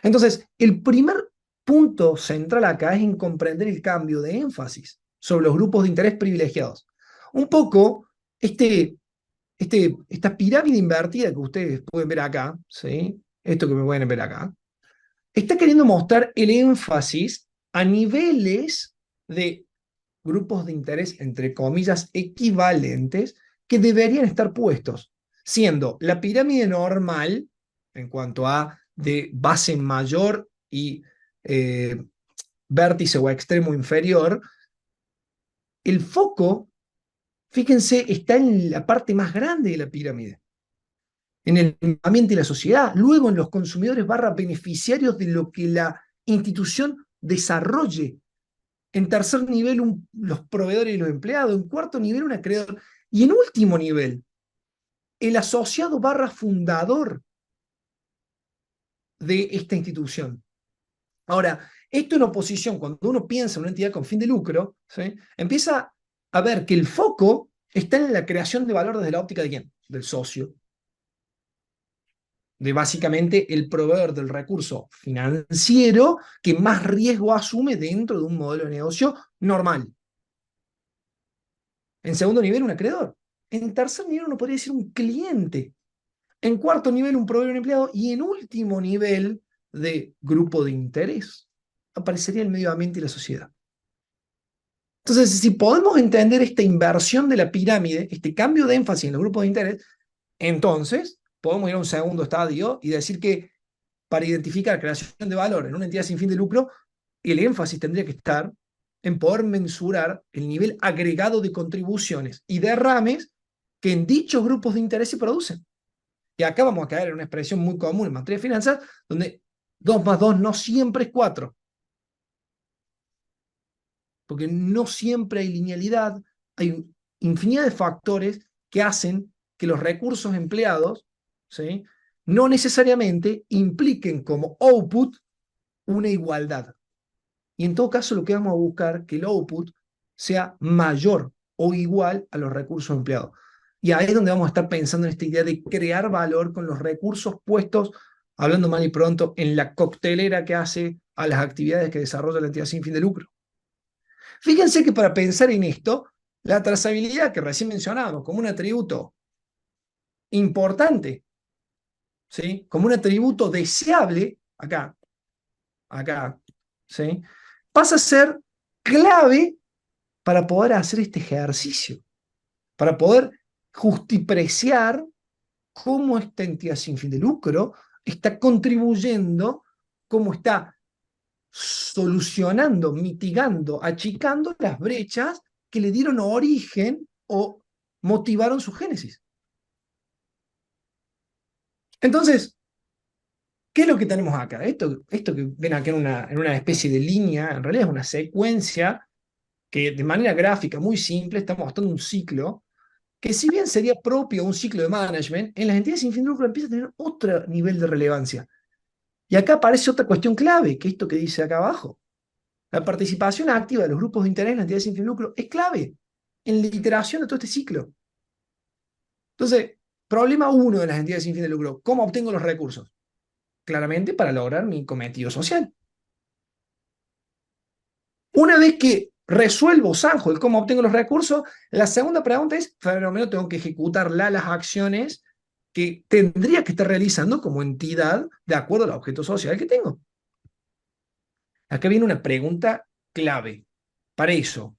Entonces, el primer punto central acá es en comprender el cambio de énfasis sobre los grupos de interés privilegiados. Un poco, esta pirámide invertida que ustedes pueden ver acá, ¿sí? Esto que me pueden ver acá, está queriendo mostrar el énfasis a niveles de grupos de interés, entre comillas, equivalentes, que deberían estar puestos, siendo la pirámide normal, en cuanto a de base mayor y eh, vértice o extremo inferior, el foco, fíjense, está en la parte más grande de la pirámide, en el ambiente y la sociedad, luego en los consumidores barra beneficiarios de lo que la institución desarrolle. En tercer nivel, los proveedores y los empleados. En cuarto nivel, un acreedor. Y en último nivel, el asociado barra fundador de esta institución. Ahora, esto en oposición, cuando uno piensa en una entidad con fin de lucro, ¿sí? Empieza a ver que el foco está en la creación de valor desde la óptica de quién? Del socio, de básicamente el proveedor del recurso financiero que más riesgo asume dentro de un modelo de negocio normal. En segundo nivel, un acreedor. En tercer nivel, uno podría decir un cliente. En cuarto nivel, un proveedor, un empleado. Y en último nivel de grupo de interés, aparecería el medio ambiente y la sociedad. Entonces, si podemos entender esta inversión de la pirámide, este cambio de énfasis en los grupos de interés, entonces podemos ir a un segundo estadio y decir que para identificar creación de valor en una entidad sin fin de lucro, el énfasis tendría que estar en poder mensurar el nivel agregado de contribuciones y derrames que en dichos grupos de interés se producen. Y acá vamos a caer en una expresión muy común en materia de finanzas, donde 2 más 2 no siempre es 4, porque no siempre hay linealidad, hay infinidad de factores que hacen que los recursos empleados, ¿sí?, no necesariamente impliquen como output una igualdad. Y en todo caso, lo que vamos a buscar que el output sea mayor o igual a los recursos empleados. Y ahí es donde vamos a estar pensando en esta idea de crear valor con los recursos puestos, hablando mal y pronto, en la coctelera que hace a las actividades que desarrolla la entidad sin fin de lucro. Fíjense que para pensar en esto, la trazabilidad que recién mencionábamos como un atributo importante, ¿sí?, como un atributo deseable, acá, ¿sí?, pasa a ser clave para poder hacer este ejercicio, para poder justipreciar cómo esta entidad sin fin de lucro está contribuyendo, cómo está solucionando, mitigando, achicando las brechas que le dieron origen o motivaron su génesis. Entonces, ¿qué es lo que tenemos acá? Esto que ven acá en una especie de línea, en realidad es una secuencia que de manera gráfica muy simple está mostrando un ciclo que, si bien sería propio un ciclo de management, en las entidades sin fin de lucro empieza a tener otro nivel de relevancia. Y acá aparece otra cuestión clave, que esto que dice acá abajo. La participación activa de los grupos de interés en las entidades sin fin de lucro es clave en la iteración de todo este ciclo. Entonces, problema uno de las entidades sin fin de lucro: ¿cómo obtengo los recursos? Claramente para lograr mi cometido social. Una vez que resuelvo, zanjo el cómo obtengo los recursos, la segunda pregunta es, fenómeno, tengo que ejecutar las acciones que tendría que estar realizando como entidad de acuerdo al objeto social que tengo. Acá viene una pregunta clave. Para eso,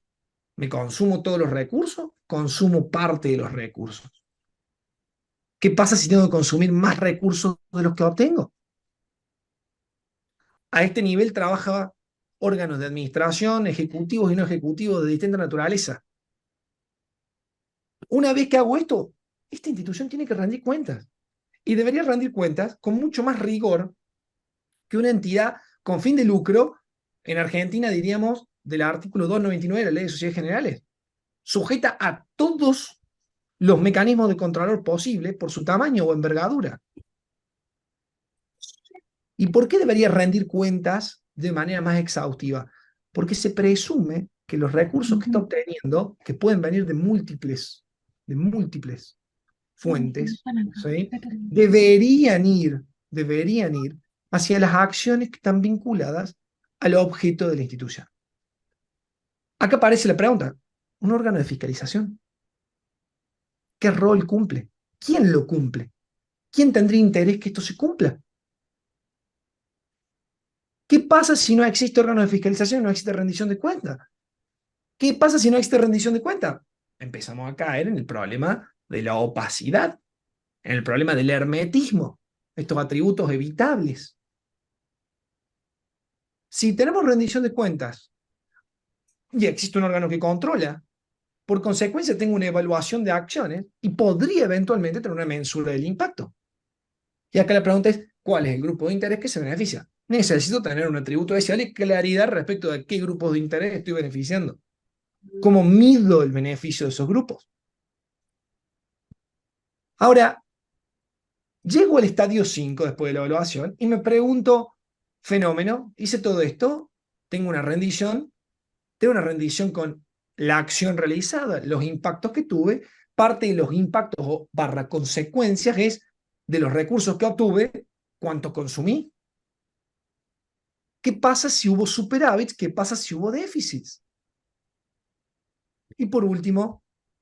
¿me consumo todos los recursos? ¿Consumo parte de los recursos? ¿Qué pasa si tengo que consumir más recursos de los que obtengo? A este nivel trabaja órganos de administración, ejecutivos y no ejecutivos de distinta naturaleza. Una vez que hago esto, esta institución tiene que rendir cuentas. Y debería rendir cuentas con mucho más rigor que una entidad con fin de lucro. En Argentina diríamos del artículo 299 de la Ley de Sociedades Generales, sujeta a todos los mecanismos de contralor posibles por su tamaño o envergadura. ¿Y por qué debería rendir cuentas de manera más exhaustiva? Porque se presume que los recursos que está obteniendo, que pueden venir de múltiples fuentes, ¿sí? deberían ir hacia las acciones que están vinculadas al objeto de la institución. Acá aparece la pregunta, ¿un órgano de fiscalización? ¿Qué rol cumple? ¿Quién lo cumple? ¿Quién tendría interés que esto se cumpla? ¿Qué pasa si no existe órgano de fiscalización y no existe rendición de cuentas? ¿Qué pasa si no existe rendición de cuentas? Empezamos a caer en el problema de la opacidad, en el problema del hermetismo, estos atributos evitables. Si tenemos rendición de cuentas y existe un órgano que controla, por consecuencia tengo una evaluación de acciones y podría eventualmente tener una mensura del impacto. Y acá la pregunta es, ¿cuál es el grupo de interés que se beneficia? Necesito tener un atributo especial y claridad respecto de qué grupos de interés estoy beneficiando. ¿Cómo mido el beneficio de esos grupos? Ahora, llego al estadio 5 después de la evaluación y me pregunto, fenómeno, hice todo esto, tengo una rendición con la acción realizada, los impactos que tuve, parte de los impactos o barra consecuencias es de los recursos que obtuve, cuánto consumí. ¿Qué pasa si hubo superávits? ¿Qué pasa si hubo déficits? Y por último,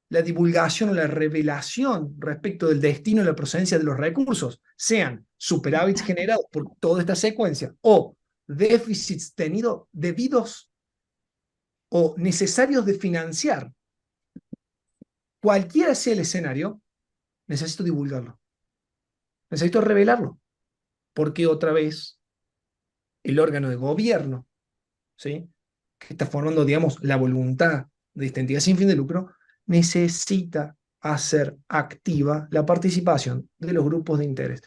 la divulgación o la revelación respecto del destino y la procedencia de los recursos, sean superávits generados por toda esta secuencia o déficits tenidos debidos o necesarios de financiar, cualquiera sea el escenario, necesito divulgarlo, necesito revelarlo, porque otra vez el órgano de gobierno, ¿sí?, que está formando, digamos, la voluntad de esta entidad sin fin de lucro, necesita hacer activa la participación de los grupos de interés,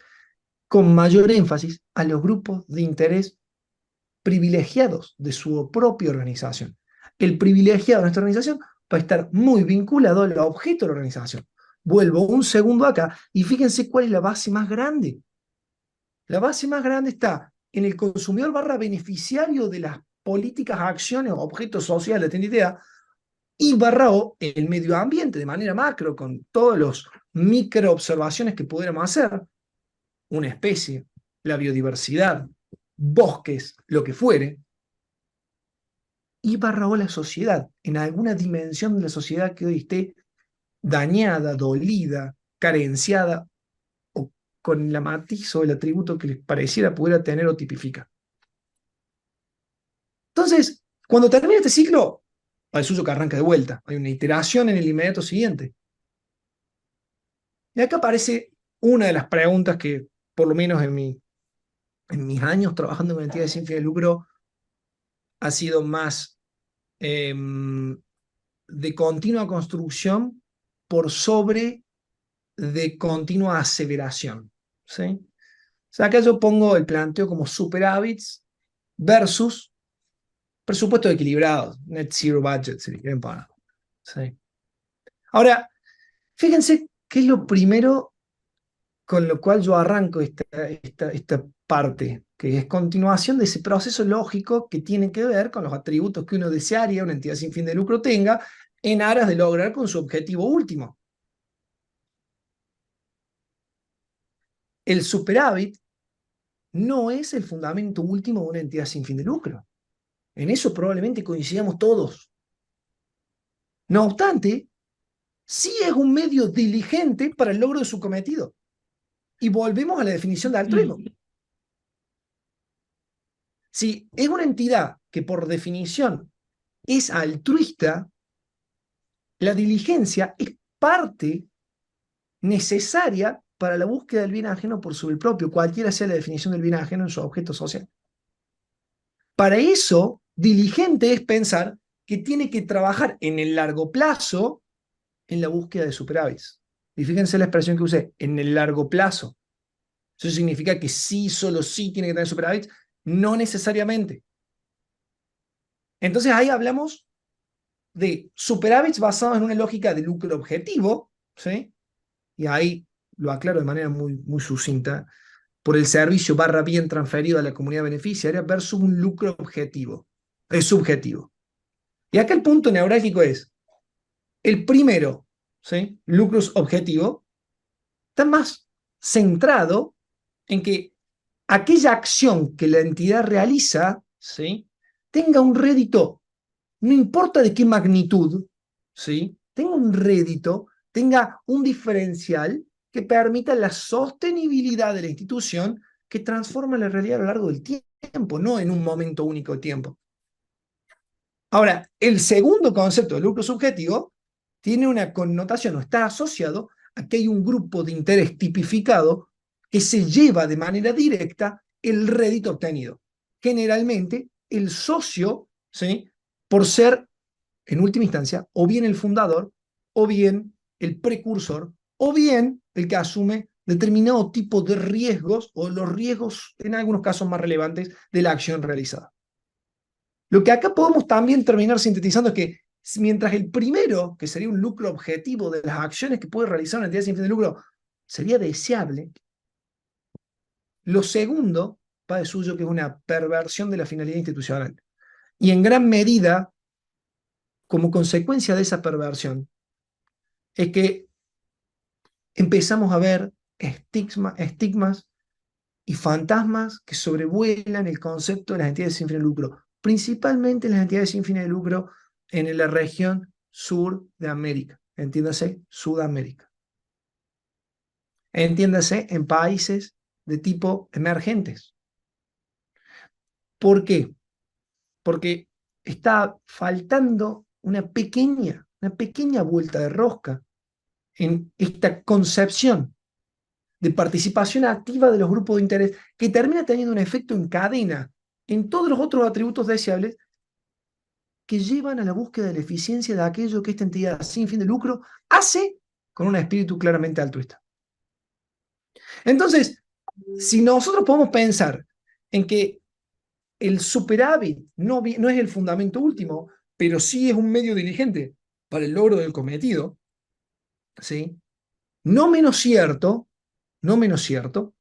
con mayor énfasis a los grupos de interés privilegiados de su propia organización. El privilegiado de nuestra organización va a estar muy vinculado al objeto de la organización. Vuelvo un segundo acá y fíjense cuál es la base más grande. La base más grande está en el consumidor barra beneficiario de las políticas, acciones o objetos sociales de esta idea, y barra O, el medio ambiente de manera macro, con todos los micro observaciones que pudiéramos hacer, una especie, la biodiversidad, bosques, lo que fuere, y barra O la sociedad, en alguna dimensión de la sociedad que hoy esté dañada, dolida, carenciada, o con la matiz o el atributo que les pareciera pudiera tener o tipificar. Entonces, cuando termina este ciclo, es uso que arranca de vuelta, hay una iteración en el inmediato siguiente. Y acá aparece una de las preguntas que, por lo menos en mis años trabajando con entidades sin fin de lucro, ha sido más de continua construcción por sobre de continua aseveración, ¿sí? O sea, acá yo pongo el planteo como superávits versus presupuestos equilibrados, net zero budget, si quieren poner, ¿sí? Ahora, fíjense qué es lo primero con lo cual yo arranco esta parte, que es continuación de ese proceso lógico que tiene que ver con los atributos que uno desearía una entidad sin fin de lucro tenga en aras de lograr con su objetivo último. El superávit no es el fundamento último de una entidad sin fin de lucro. En eso probablemente coincidamos todos. No obstante, sí es un medio diligente para el logro de su cometido. Y volvemos a la definición de altruismo. Si es una entidad que por definición es altruista, la diligencia es parte necesaria para la búsqueda del bien ajeno por sobre el propio, cualquiera sea la definición del bien ajeno en su objeto social. Para eso, diligente es pensar que tiene que trabajar en el largo plazo en la búsqueda de superávits. Y fíjense la expresión que usé, en el largo plazo. ¿Eso significa que sí, solo sí tiene que tener superávits? No necesariamente. Entonces ahí hablamos de superávits basados en una lógica de lucro objetivo, ¿sí? Y ahí lo aclaro de manera muy sucinta, por el servicio barra bien transferido a la comunidad beneficiaria versus un lucro objetivo, es subjetivo. Y acá el punto neurálgico es, el primero, ¿sí? Lucro objetivo, está más centrado en que aquella acción que la entidad realiza, ¿sí? Tenga un rédito, no importa de qué magnitud, ¿sí? Tenga un rédito, tenga un diferencial que permita la sostenibilidad de la institución que transforma la realidad a lo largo del tiempo, no en un momento único de tiempo. Ahora, el segundo concepto de lucro subjetivo tiene una connotación o está asociado a que hay un grupo de interés tipificado que se lleva de manera directa el rédito obtenido. Generalmente, el socio, ¿sí? Por ser, en última instancia, o bien el fundador, o bien el precursor, o bien el que asume determinado tipo de riesgos o los riesgos, en algunos casos más relevantes, de la acción realizada. Lo que acá podemos también terminar sintetizando es que mientras el primero, que sería un lucro objetivo de las acciones que puede realizar una entidad sin fin de lucro, sería deseable, lo segundo va de suyo que es una perversión de la finalidad institucional. Y en gran medida, como consecuencia de esa perversión, es que empezamos a ver estigmas y fantasmas que sobrevuelan el concepto de las entidades sin fin de lucro, principalmente las entidades sin fin de lucro en la región sur de América, entiéndase, Sudamérica. Entiéndase, en países de tipo emergentes. ¿Por qué? Porque está faltando una pequeña vuelta de rosca en esta concepción de participación activa de los grupos de interés que termina teniendo un efecto en cadena en todos los otros atributos deseables que llevan a la búsqueda de la eficiencia de aquello que esta entidad sin fin de lucro hace con un espíritu claramente altruista. Entonces, si nosotros podemos pensar en que el superávit no es el fundamento último, pero sí es un medio dirigente para el logro del cometido, ¿sí? No menos cierto, no menos cierto,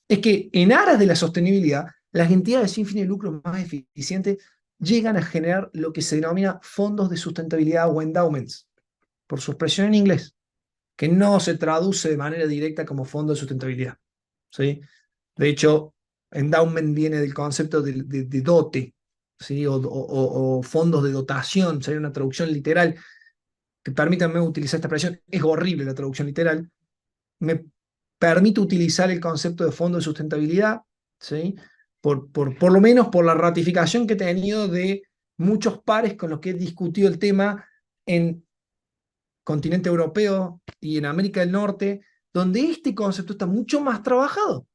es que en aras de la sostenibilidad, las entidades sin fin de lucro más eficientes llegan a generar lo que se denomina fondos de sustentabilidad o endowments, por su expresión en inglés, que no se traduce de manera directa como fondo de sustentabilidad, ¿sí? De hecho, endowment viene del concepto de dote, ¿sí? O fondos de dotación, sería una traducción literal, que permítanme utilizar esta expresión, es horrible la traducción literal, me permite utilizar el concepto de fondo de sustentabilidad, ¿sí? Por lo menos por la ratificación que he tenido de muchos pares con los que he discutido el tema en continente europeo y en América del Norte, donde este concepto está mucho más trabajado.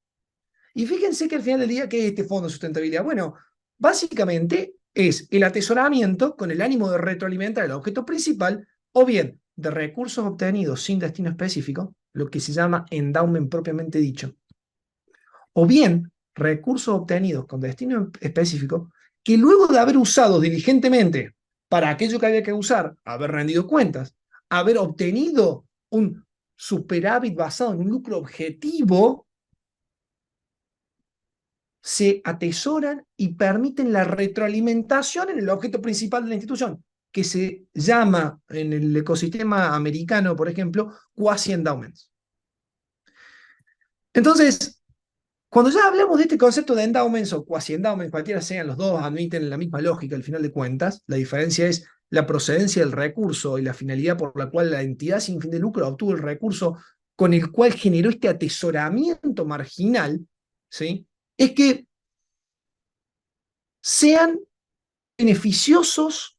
Y fíjense que al final del día, ¿qué es este fondo de sustentabilidad? Bueno, básicamente es el atesoramiento con el ánimo de retroalimentar el objeto principal o bien de recursos obtenidos sin destino específico, lo que se llama endowment propiamente dicho, o bien recursos obtenidos con destino específico que luego de haber usado diligentemente para aquello que había que usar, haber rendido cuentas, haber obtenido un superávit basado en un lucro objetivo, se atesoran y permiten la retroalimentación en el objeto principal de la institución, que se llama en el ecosistema americano, por ejemplo, quasi-endowments. Entonces, cuando ya hablamos de este concepto de endowments o quasi-endowments, cualquiera sean los dos, admiten la misma lógica al final de cuentas, la diferencia es la procedencia del recurso y la finalidad por la cual la entidad sin fin de lucro obtuvo el recurso con el cual generó este atesoramiento marginal, ¿sí? Es que sean beneficiosos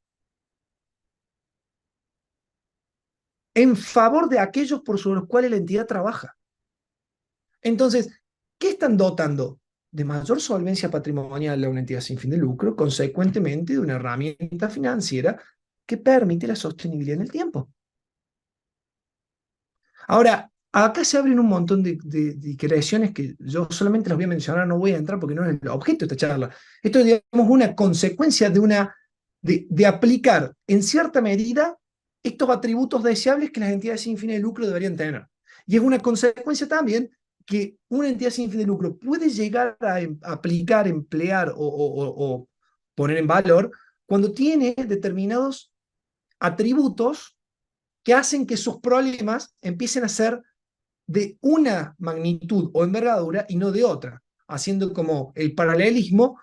en favor de aquellos por sobre los cuales la entidad trabaja. Entonces, ¿qué están dotando? De mayor solvencia patrimonial a una entidad sin fin de lucro, consecuentemente de una herramienta financiera que permite la sostenibilidad en el tiempo. Ahora, acá se abren un montón de creaciones que yo solamente las voy a mencionar, no voy a entrar porque no es el objeto de esta charla. Esto es, digamos, una consecuencia de una de aplicar en cierta medida estos atributos deseables que las entidades sin fines de lucro deberían tener. Y es una consecuencia también que una entidad sin fin de lucro puede llegar a aplicar, emplear o poner en valor cuando tiene determinados atributos que hacen que sus problemas empiecen a ser de una magnitud o envergadura y no de otra, haciendo como el paralelismo,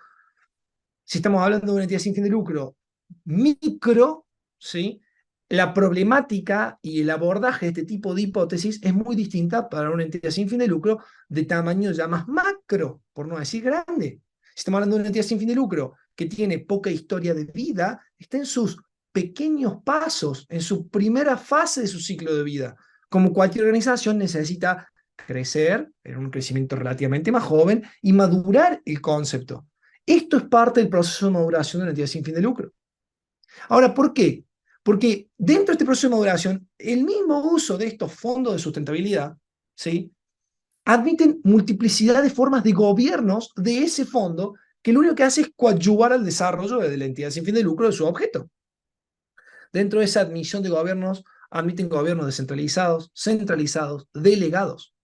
si estamos hablando de una entidad sin fin de lucro micro, ¿sí? La problemática y el abordaje de este tipo de hipótesis es muy distinta para una entidad sin fin de lucro de tamaño ya más macro, por no decir grande. Si estamos hablando de una entidad sin fin de lucro que tiene poca historia de vida, está en sus pequeños pasos, en su primera fase de su ciclo de vida. Como cualquier organización necesita crecer en un crecimiento relativamente más joven y madurar el concepto. Esto es parte del proceso de maduración de una entidad sin fin de lucro. Ahora, ¿por qué? Porque dentro de este proceso de maduración, el mismo uso de estos fondos de sustentabilidad, ¿sí? Admiten multiplicidad de formas de gobiernos de ese fondo que lo único que hace es coadyuvar al desarrollo de la entidad sin fin de lucro de su objeto. Dentro de esa admisión de gobiernos, admiten gobiernos descentralizados, centralizados, delegados.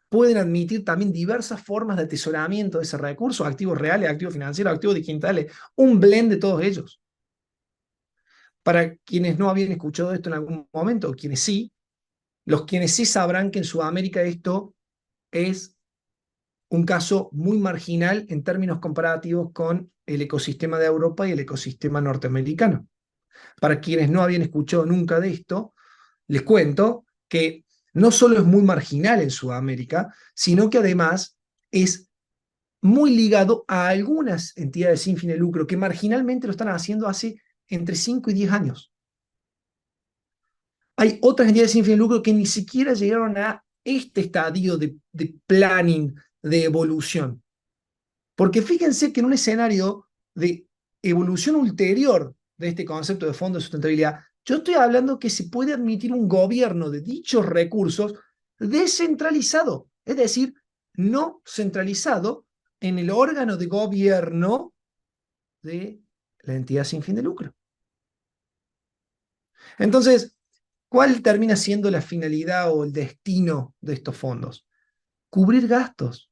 Pueden admitir también diversas formas de atesoramiento de ese recurso, activos reales, activos financieros, activos digitales, un blend de todos ellos. Para quienes no habían escuchado esto en algún momento, o quienes sí, los quienes sí sabrán que en Sudamérica esto es un caso muy marginal en términos comparativos con el ecosistema de Europa y el ecosistema norteamericano. Para quienes no habían escuchado nunca de esto, les cuento que no solo es muy marginal en Sudamérica, sino que además es muy ligado a algunas entidades sin fin de lucro que marginalmente lo están haciendo hace entre 5 y 10 años. Hay otras entidades sin fin de lucro que ni siquiera llegaron a este estadio de planning, de evolución. Porque fíjense que en un escenario de evolución ulterior de este concepto de fondo de sustentabilidad, yo estoy hablando que se puede admitir un gobierno de dichos recursos descentralizado, es decir, no centralizado en el órgano de gobierno de la entidad sin fin de lucro. Entonces, ¿cuál termina siendo la finalidad o el destino de estos fondos? Cubrir gastos,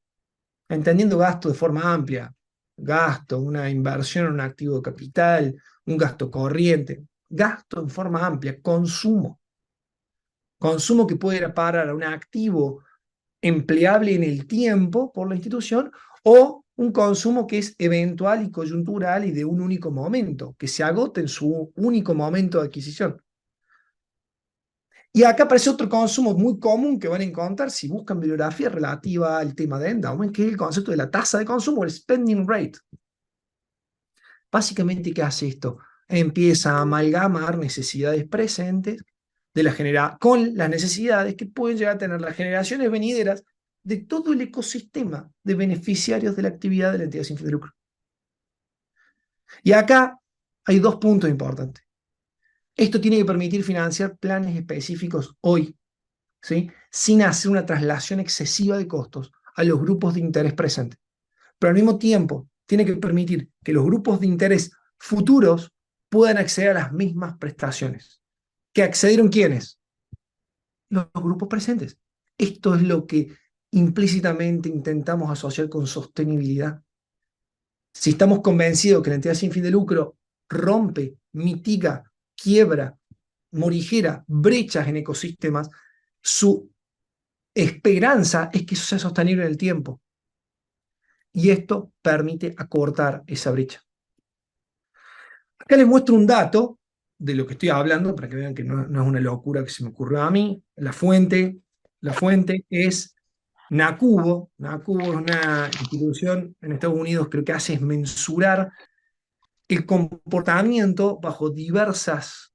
entendiendo gasto de forma amplia. Gasto, una inversión en un activo de capital, un gasto corriente. Gasto en forma amplia, consumo. Consumo que puede ir a parar a un activo empleable en el tiempo por la institución o un consumo que es eventual y coyuntural y de un único momento, que se agote en su único momento de adquisición. Y acá aparece otro consumo muy común que van a encontrar si buscan bibliografía relativa al tema de endowment, que es el concepto de la tasa de consumo, el spending rate. Básicamente, ¿qué hace esto? Empieza a amalgamar necesidades presentes con las necesidades que pueden llegar a tener las generaciones venideras de todo el ecosistema de beneficiarios de la actividad de la entidad sin fin de lucro. Y acá hay dos puntos importantes. Esto tiene que permitir financiar planes específicos hoy, ¿sí? Sin hacer una traslación excesiva de costos a los grupos de interés presentes. Pero al mismo tiempo, tiene que permitir que los grupos de interés futuros puedan acceder a las mismas prestaciones. ¿Que accedieron quiénes? Los grupos presentes. Esto es lo que implícitamente intentamos asociar con sostenibilidad. Si estamos convencidos que la entidad sin fin de lucro rompe, mitiga, quiebra, morigera brechas en ecosistemas, su esperanza es que eso sea sostenible en el tiempo. Y esto permite acortar esa brecha. Acá les muestro un dato de lo que estoy hablando para que vean que no es una locura que se me ocurrió a mí. La fuente es NACUBO. NACUBO es una institución en Estados Unidos que lo que hace es mensurar el comportamiento bajo diversas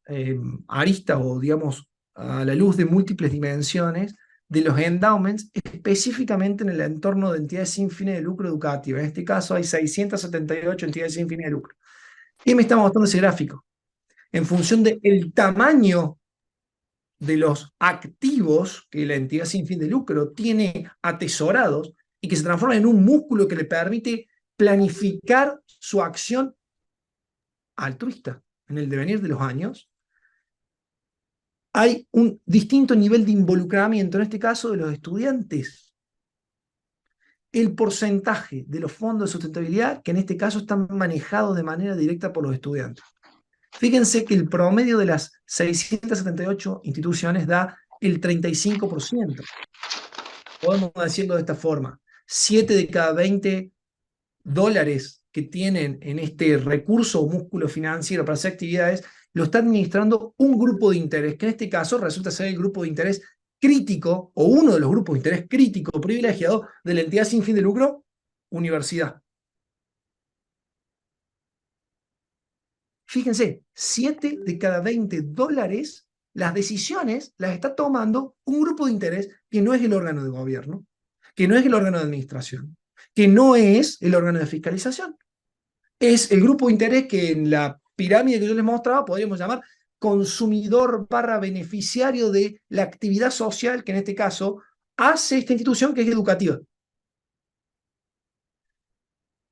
aristas o, digamos, a la luz de múltiples dimensiones de los endowments, específicamente en el entorno de entidades sin fines de lucro educativas. En este caso hay 678 entidades sin fines de lucro. Y me está mostrando ese gráfico. En función del tamaño de los activos que la entidad sin fin de lucro tiene atesorados y que se transforman en un músculo que le permite planificar su acción altruista. En el devenir de los años, hay un distinto nivel de involucramiento, en este caso de los estudiantes. El porcentaje de los fondos de sustentabilidad, que en este caso están manejados de manera directa por los estudiantes. Fíjense que el promedio de las 678 instituciones da el 35%. Podemos decirlo de esta forma: 7 de cada 20 dólares que tienen en este recurso o músculo financiero para hacer actividades, lo está administrando un grupo de interés, que en este caso resulta ser el grupo de interés crítico, o uno de los grupos de interés crítico privilegiado de la entidad sin fin de lucro, universidad. Fíjense, 7 de cada 20 dólares, las decisiones las está tomando un grupo de interés que no es el órgano de gobierno, que no es el órgano de administración, que no es el órgano de fiscalización. Es el grupo de interés que en la pirámide que yo les mostraba podríamos llamar consumidor barra beneficiario de la actividad social que en este caso hace esta institución, que es educativa.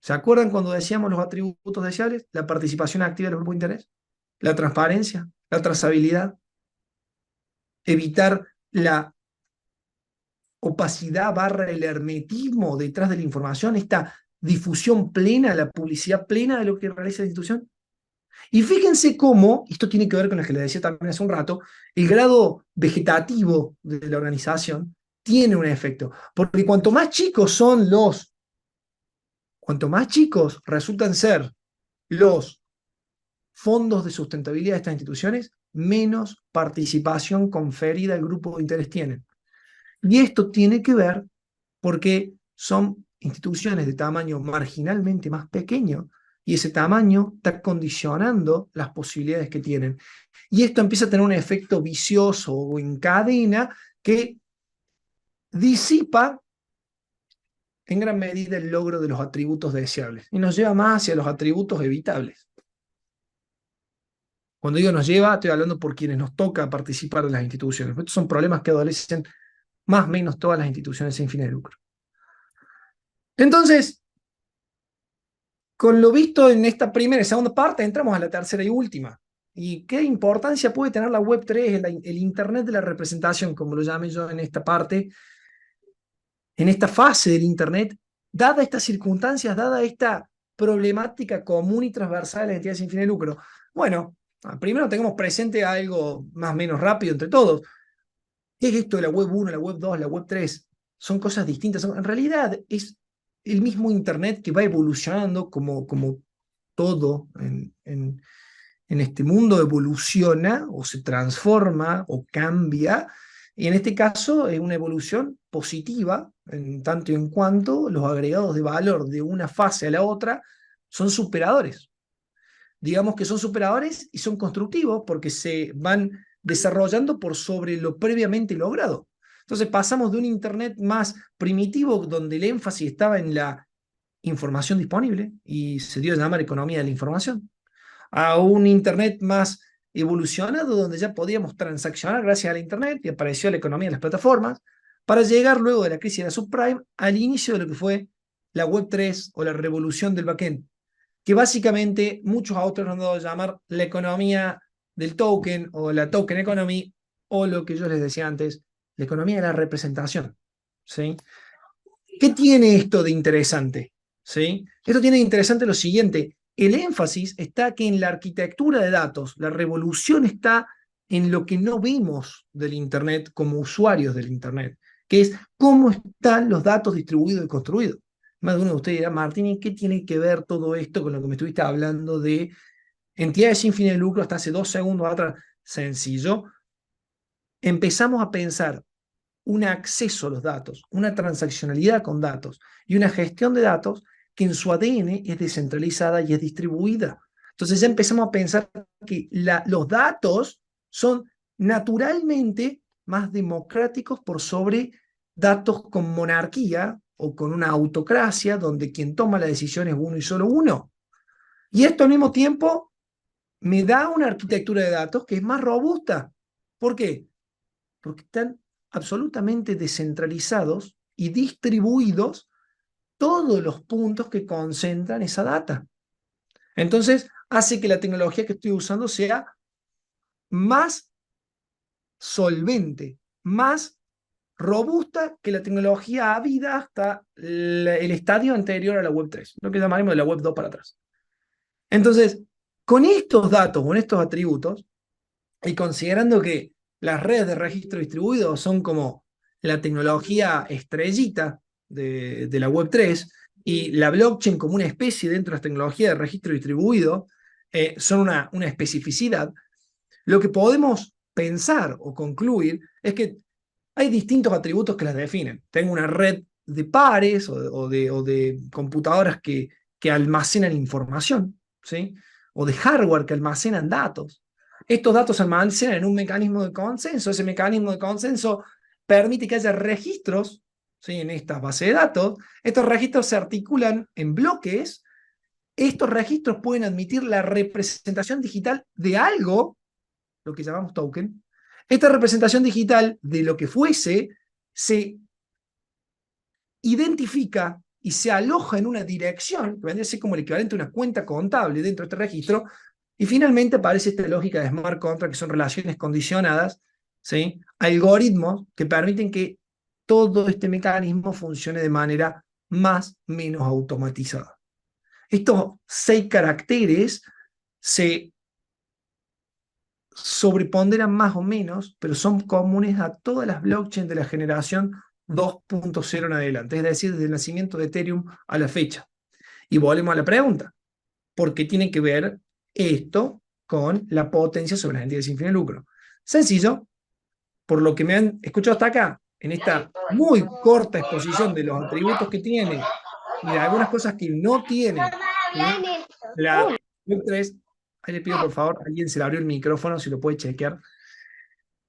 ¿Se acuerdan cuando decíamos los atributos deseables? La participación activa del grupo de interés, la transparencia, la trazabilidad, evitar la opacidad barra el hermetismo detrás de la información, esta difusión plena, la publicidad plena de lo que realiza la institución. Y fíjense cómo, esto tiene que ver con lo que les decía también hace un rato, el grado vegetativo de la organización tiene un efecto. Porque cuanto más chicos resultan ser los fondos de sustentabilidad de estas instituciones, menos participación conferida al grupo de interés tienen. Y esto tiene que ver porque son instituciones de tamaño marginalmente más pequeño, y ese tamaño está condicionando las posibilidades que tienen. Y esto empieza a tener un efecto vicioso o en cadena que disipa en gran medida el logro de los atributos deseables y nos lleva más hacia los atributos evitables. Cuando digo nos lleva, estoy hablando por quienes nos toca participar de las instituciones. Estos son problemas que adolecen más o menos todas las instituciones sin fines de lucro. Entonces, con lo visto en esta primera y segunda parte, entramos a la tercera y última. ¿Y qué importancia puede tener la Web3, el Internet de la representación, como lo llamé yo en esta parte, en esta fase del Internet, dada estas circunstancias, dada esta problemática común y transversal de las entidades sin fin de lucro? Bueno, primero tengamos presente algo más o menos rápido entre todos. ¿Qué es esto de la Web 1, la Web 2, la Web 3? Son cosas distintas. En realidad es el mismo Internet que va evolucionando como todo en este mundo evoluciona o se transforma o cambia, y en este caso es una evolución positiva, en tanto y en cuanto los agregados de valor de una fase a la otra son superadores. Digamos que son superadores y son constructivos porque se van desarrollando por sobre lo previamente logrado. Entonces pasamos de un Internet más primitivo, donde el énfasis estaba en la información disponible y se dio a llamar economía de la información, a un Internet más evolucionado, donde ya podíamos transaccionar gracias a la Internet y apareció la economía de las plataformas, para llegar luego de la crisis de la subprime al inicio de lo que fue la Web 3 o la revolución del backend, que básicamente muchos autores han dado a llamar la economía del token o la token economy, o lo que yo les decía antes, la economía de la representación. ¿Sí? ¿Qué tiene esto de interesante? ¿Sí? Esto tiene de interesante lo siguiente: el énfasis está que en la arquitectura de datos, la revolución está en lo que no vemos del Internet como usuarios del Internet, que es cómo están los datos distribuidos y construidos. Más de uno de ustedes dirá: Martín, ¿y qué tiene que ver todo esto con lo que me estuviste hablando de entidades sin fin de lucro hasta hace 2 segundos atrás? Sencillo. Empezamos a pensar un acceso a los datos, una transaccionalidad con datos y una gestión de datos que en su ADN es descentralizada y es distribuida. Entonces ya empezamos a pensar que los datos son naturalmente más democráticos por sobre datos con monarquía o con una autocracia donde quien toma la decisión es uno y solo uno. Y esto al mismo tiempo me da una arquitectura de datos que es más robusta. ¿Por qué? Porque están absolutamente descentralizados y distribuidos todos los puntos que concentran esa data. Entonces, hace que la tecnología que estoy usando sea más solvente, más robusta que la tecnología habida hasta el estadio anterior a la Web 3, lo que llamaremos de la Web 2 para atrás. Entonces, con estos datos, con estos atributos, y considerando que las redes de registro distribuido son como la tecnología estrellita de la Web 3 y la blockchain como una especie dentro de las tecnologías de registro distribuido, son una especificidad, lo que podemos pensar o concluir es que hay distintos atributos que las definen. Tengo una red de pares o de computadoras que almacenan información, ¿sí? O de hardware que almacenan datos. Estos datos se almacenan en un mecanismo de consenso. Ese mecanismo de consenso permite que haya registros, ¿sí? En estas bases de datos. Estos registros se articulan en bloques. Estos registros pueden admitir la representación digital de algo, lo que llamamos token. Esta representación digital de lo que fuese se identifica y se aloja en una dirección, que vendría a ser como el equivalente a una cuenta contable dentro de este registro, y finalmente aparece esta lógica de smart contract, que son relaciones condicionadas, ¿sí? Algoritmos que permiten que todo este mecanismo funcione de manera más o menos automatizada. Estos 6 caracteres se sobreponderan más o menos, pero son comunes a todas las blockchains de la generación 2.0 en adelante, es decir, desde el nacimiento de Ethereum a la fecha. Y volvemos a la pregunta, ¿por qué tiene que ver esto con la potencia sobre las entidades sin fin de lucro? Sencillo, por lo que me han escuchado hasta acá, en esta muy corta exposición de los atributos que tiene y de algunas cosas que no tiene, ¿sí? La Web 3, ahí le pido por favor, a alguien se le abrió el micrófono, si lo puede chequear,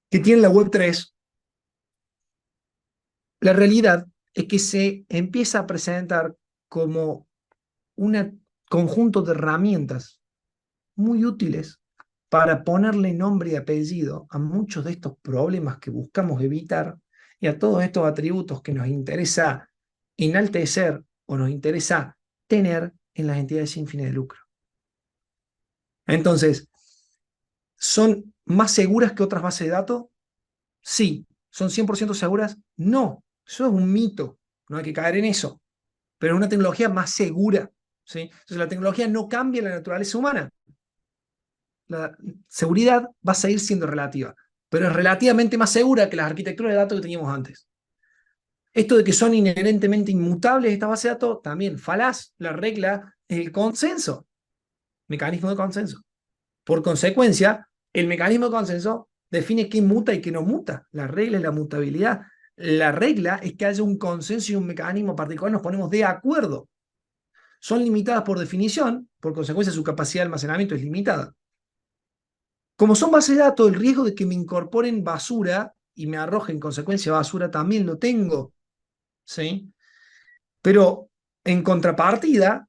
que tiene la Web 3, la realidad es que se empieza a presentar como un conjunto de herramientas muy útiles para ponerle nombre y apellido a muchos de estos problemas que buscamos evitar y a todos estos atributos que nos interesa enaltecer o nos interesa tener en las entidades sin fines de lucro. Entonces, ¿son más seguras que otras bases de datos? Sí. ¿Son 100% seguras? No. Eso es un mito. No hay que caer en eso. Pero es una tecnología más segura, ¿sí? Entonces, la tecnología no cambia la naturaleza humana. La seguridad va a seguir siendo relativa, pero es relativamente más segura que las arquitecturas de datos que teníamos antes. Esto de que son inherentemente inmutables estas bases de datos, también falaz. La regla es el consenso, mecanismo de consenso. Por consecuencia, el mecanismo de consenso define qué muta y qué no muta. La regla es la mutabilidad. La regla es que haya un consenso y un mecanismo particular, nos ponemos de acuerdo. Son limitadas por definición, por consecuencia su capacidad de almacenamiento es limitada. Como son bases de datos, el riesgo de que me incorporen basura y me arrojen consecuencia basura también lo tengo, ¿sí? Pero en contrapartida,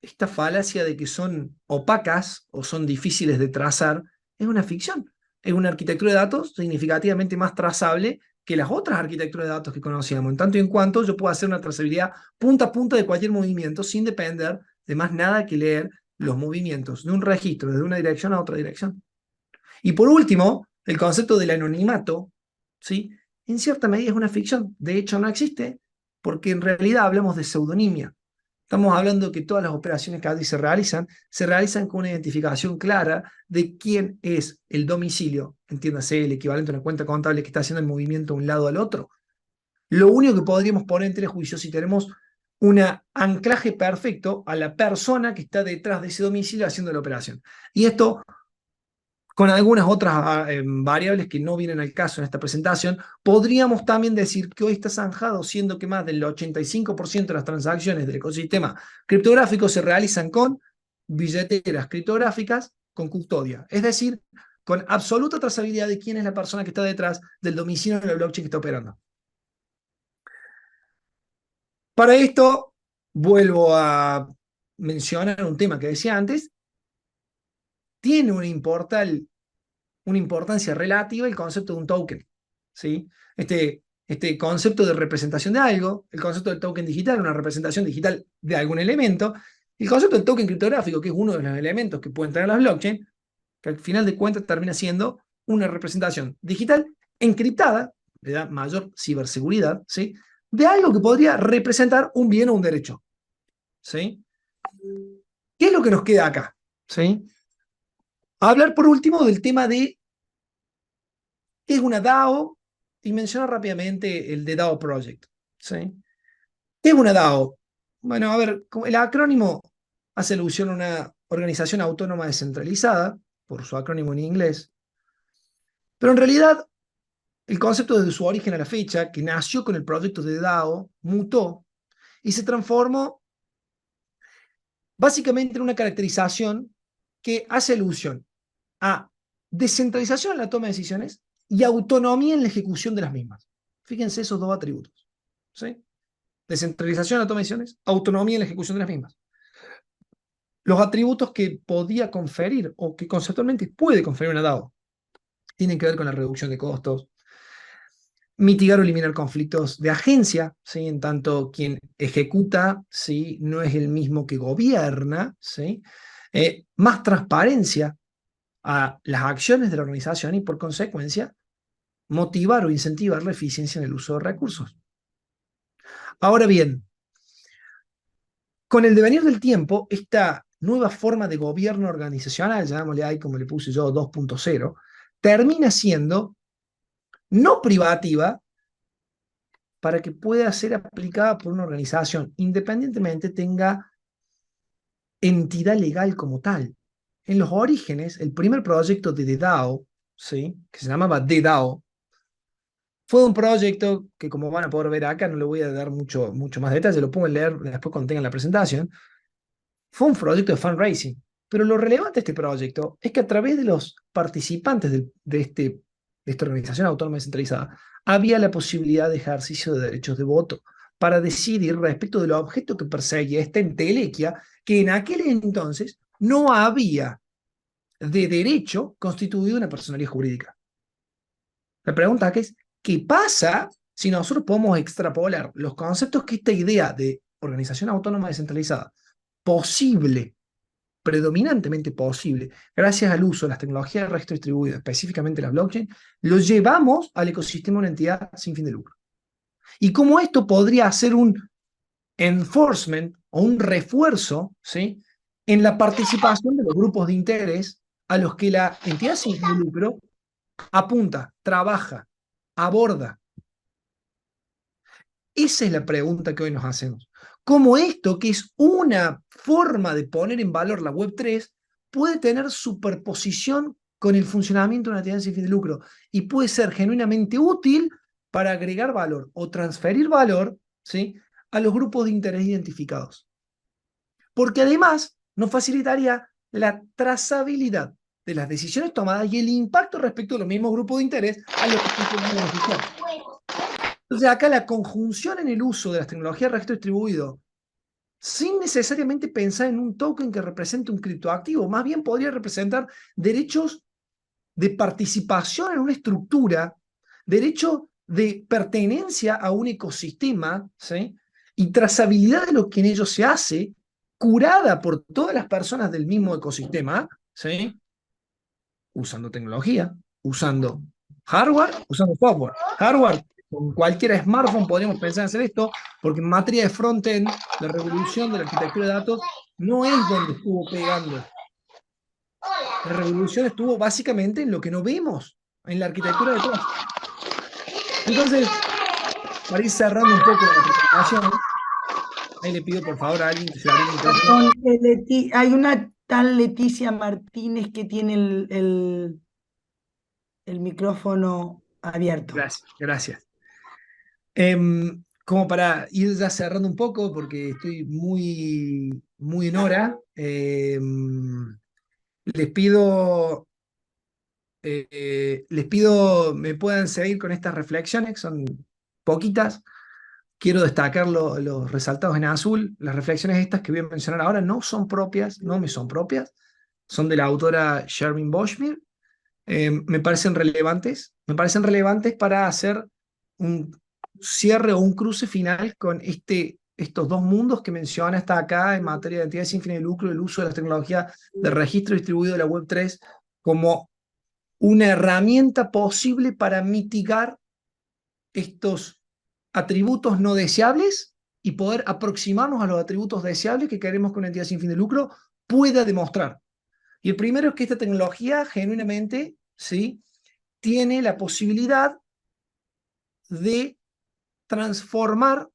esta falacia de que son opacas o son difíciles de trazar es una ficción. Es una arquitectura de datos significativamente más trazable que las otras arquitecturas de datos que conocíamos, en tanto y en cuanto yo puedo hacer una trazabilidad punta a punta de cualquier movimiento sin depender de más nada que leer los movimientos de un registro desde una dirección a otra dirección. Y por último, el concepto del anonimato, ¿sí? En cierta medida es una ficción. De hecho, no existe porque en realidad hablamos de pseudonimia. Estamos hablando que todas las operaciones que allí se realizan con una identificación clara de quién es el domicilio, entiéndase, el equivalente a una cuenta contable que está haciendo el movimiento de un lado al otro. Lo único que podríamos poner en juicio si tenemos un anclaje perfecto a la persona que está detrás de ese domicilio haciendo la operación. Y esto, con algunas otras variables que no vienen al caso en esta presentación, podríamos también decir que hoy está zanjado, siendo que más del 85% de las transacciones del ecosistema criptográfico se realizan con billeteras criptográficas con custodia, es decir, con absoluta trazabilidad de quién es la persona que está detrás del domicilio de la blockchain que está operando. Para esto, vuelvo a mencionar un tema que decía antes, tiene una importancia relativa el concepto de un token, ¿sí? Este concepto de representación de algo, el concepto del token digital, una representación digital de algún elemento, El concepto del token criptográfico, que es uno de los elementos que pueden tener las blockchain, que al final de cuentas termina siendo una representación digital encriptada, le da mayor ciberseguridad, ¿sí? De algo que podría representar un bien o un derecho. ¿Sí? ¿Qué es lo que nos queda acá? ¿Sí? Hablar por último del tema de qué es una DAO y mencionar rápidamente el de DAO Project. ¿Sí? ¿Qué es una DAO? Bueno, a ver, el acrónimo hace alusión a una organización autónoma descentralizada, por su acrónimo en inglés, pero en realidad el concepto desde su origen a la fecha, que nació con el proyecto de DAO, mutó y se transformó básicamente en una caracterización que hace alusión a descentralización en la toma de decisiones y autonomía en la ejecución de las mismas. Fíjense esos dos atributos. ¿Sí? Descentralización en la toma de decisiones, autonomía en la ejecución de las mismas. Los atributos que podía conferir o que conceptualmente puede conferir una DAO tienen que ver con la reducción de costos, mitigar o eliminar conflictos de agencia, ¿sí? En tanto quien ejecuta, ¿sí? No es el mismo que gobierna, ¿sí? Más transparencia a las acciones de la organización y por consecuencia motivar o incentivar la eficiencia en el uso de recursos. Ahora bien, con el devenir del tiempo, esta nueva forma de gobierno organizacional, llamémosle ahí como le puse yo 2.0, termina siendo no privativa para que pueda ser aplicada por una organización, independientemente tenga entidad legal como tal. En los orígenes, el primer proyecto de The DAO, ¿sí? Que se llamaba The DAO, fue un proyecto que, como van a poder ver acá, no le voy a dar mucho más detalle, lo pongo a leer después cuando tengan la presentación. Fue un proyecto de fundraising. Pero lo relevante de este proyecto es que a través de los participantes de esta organización autónoma descentralizada, había la posibilidad de ejercicio de derechos de voto para decidir respecto del objeto que perseguía esta entelequia, que en aquel entonces no había de derecho constituido una personalidad jurídica. La pregunta que es, ¿qué pasa si nosotros podemos extrapolar los conceptos que esta idea de organización autónoma descentralizada, posible, predominantemente posible, gracias al uso de las tecnologías de registro distribuido, específicamente la blockchain, lo llevamos al ecosistema de una entidad sin fin de lucro? Y cómo esto podría hacer un enforcement o un refuerzo, ¿sí? En la participación de los grupos de interés a los que la entidad sin fin de lucro apunta, trabaja, aborda. Esa es la pregunta que hoy nos hacemos. ¿Cómo esto, que es una forma de poner en valor la Web3, puede tener superposición con el funcionamiento de una entidad sin fin de lucro y puede ser genuinamente útil para agregar valor o transferir valor, ¿sí? A los grupos de interés identificados? Porque además nos facilitaría la trazabilidad de las decisiones tomadas y el impacto respecto a los mismos grupos de interés a los que se beneficiar. Entonces acá la conjunción en el uso de las tecnologías de registro distribuido, sin necesariamente pensar en un token que represente un criptoactivo, más bien podría representar derechos de participación en una estructura, derecho de pertenencia a un ecosistema, ¿sí? Y trazabilidad de lo que en ello se hace, curada por todas las personas del mismo ecosistema, ¿sí? Usando tecnología, usando hardware, usando software. Hardware, con cualquier smartphone podríamos pensar en hacer esto, porque en materia de frontend, la revolución de la arquitectura de datos no es donde estuvo pegando. La revolución estuvo básicamente en lo que no vemos, en la arquitectura detrás. Entonces, para ir cerrando un poco la presentación, ahí le pido por favor a alguien que se abra el micrófono. Perdón, hay una tal Leticia Martínez que tiene el micrófono abierto. Gracias, gracias. Como para ir ya cerrando un poco, porque estoy muy en hora, les pido, me puedan seguir con estas reflexiones, son poquitas. Quiero destacar los resaltados en azul. Las reflexiones estas que voy a mencionar ahora no son propias, no me son propias, son de la autora Shervin Boschmir. Me parecen relevantes para hacer un cierre o un cruce final con este estos dos mundos que menciona hasta acá en materia de entidades sin fines de lucro, el uso de las tecnologías de registro distribuido de la Web3 como una herramienta posible para mitigar estos atributos no deseables y poder aproximarnos a los atributos deseables que queremos que una entidad sin fin de lucro pueda demostrar. Y el primero es que esta tecnología genuinamente, ¿sí?, tiene la posibilidad de transformar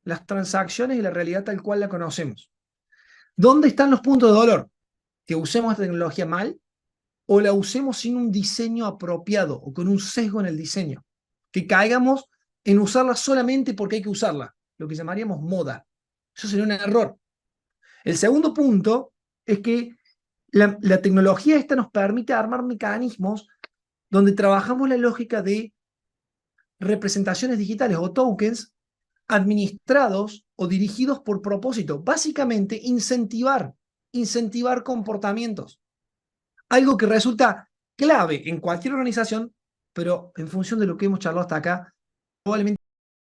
las transacciones y la realidad tal cual la conocemos. ¿Dónde están los puntos de dolor? Que usemos esta tecnología mal o la usemos sin un diseño apropiado o con un sesgo en el diseño. Que caigamos en usarla solamente porque hay que usarla, lo que llamaríamos moda. Eso sería un error. El segundo punto es que la tecnología esta nos permite armar mecanismos donde trabajamos la lógica de representaciones digitales o tokens administrados o dirigidos por propósito. Básicamente, incentivar comportamientos. Algo que resulta clave en cualquier organización, pero en función de lo que hemos charlado hasta acá, probablemente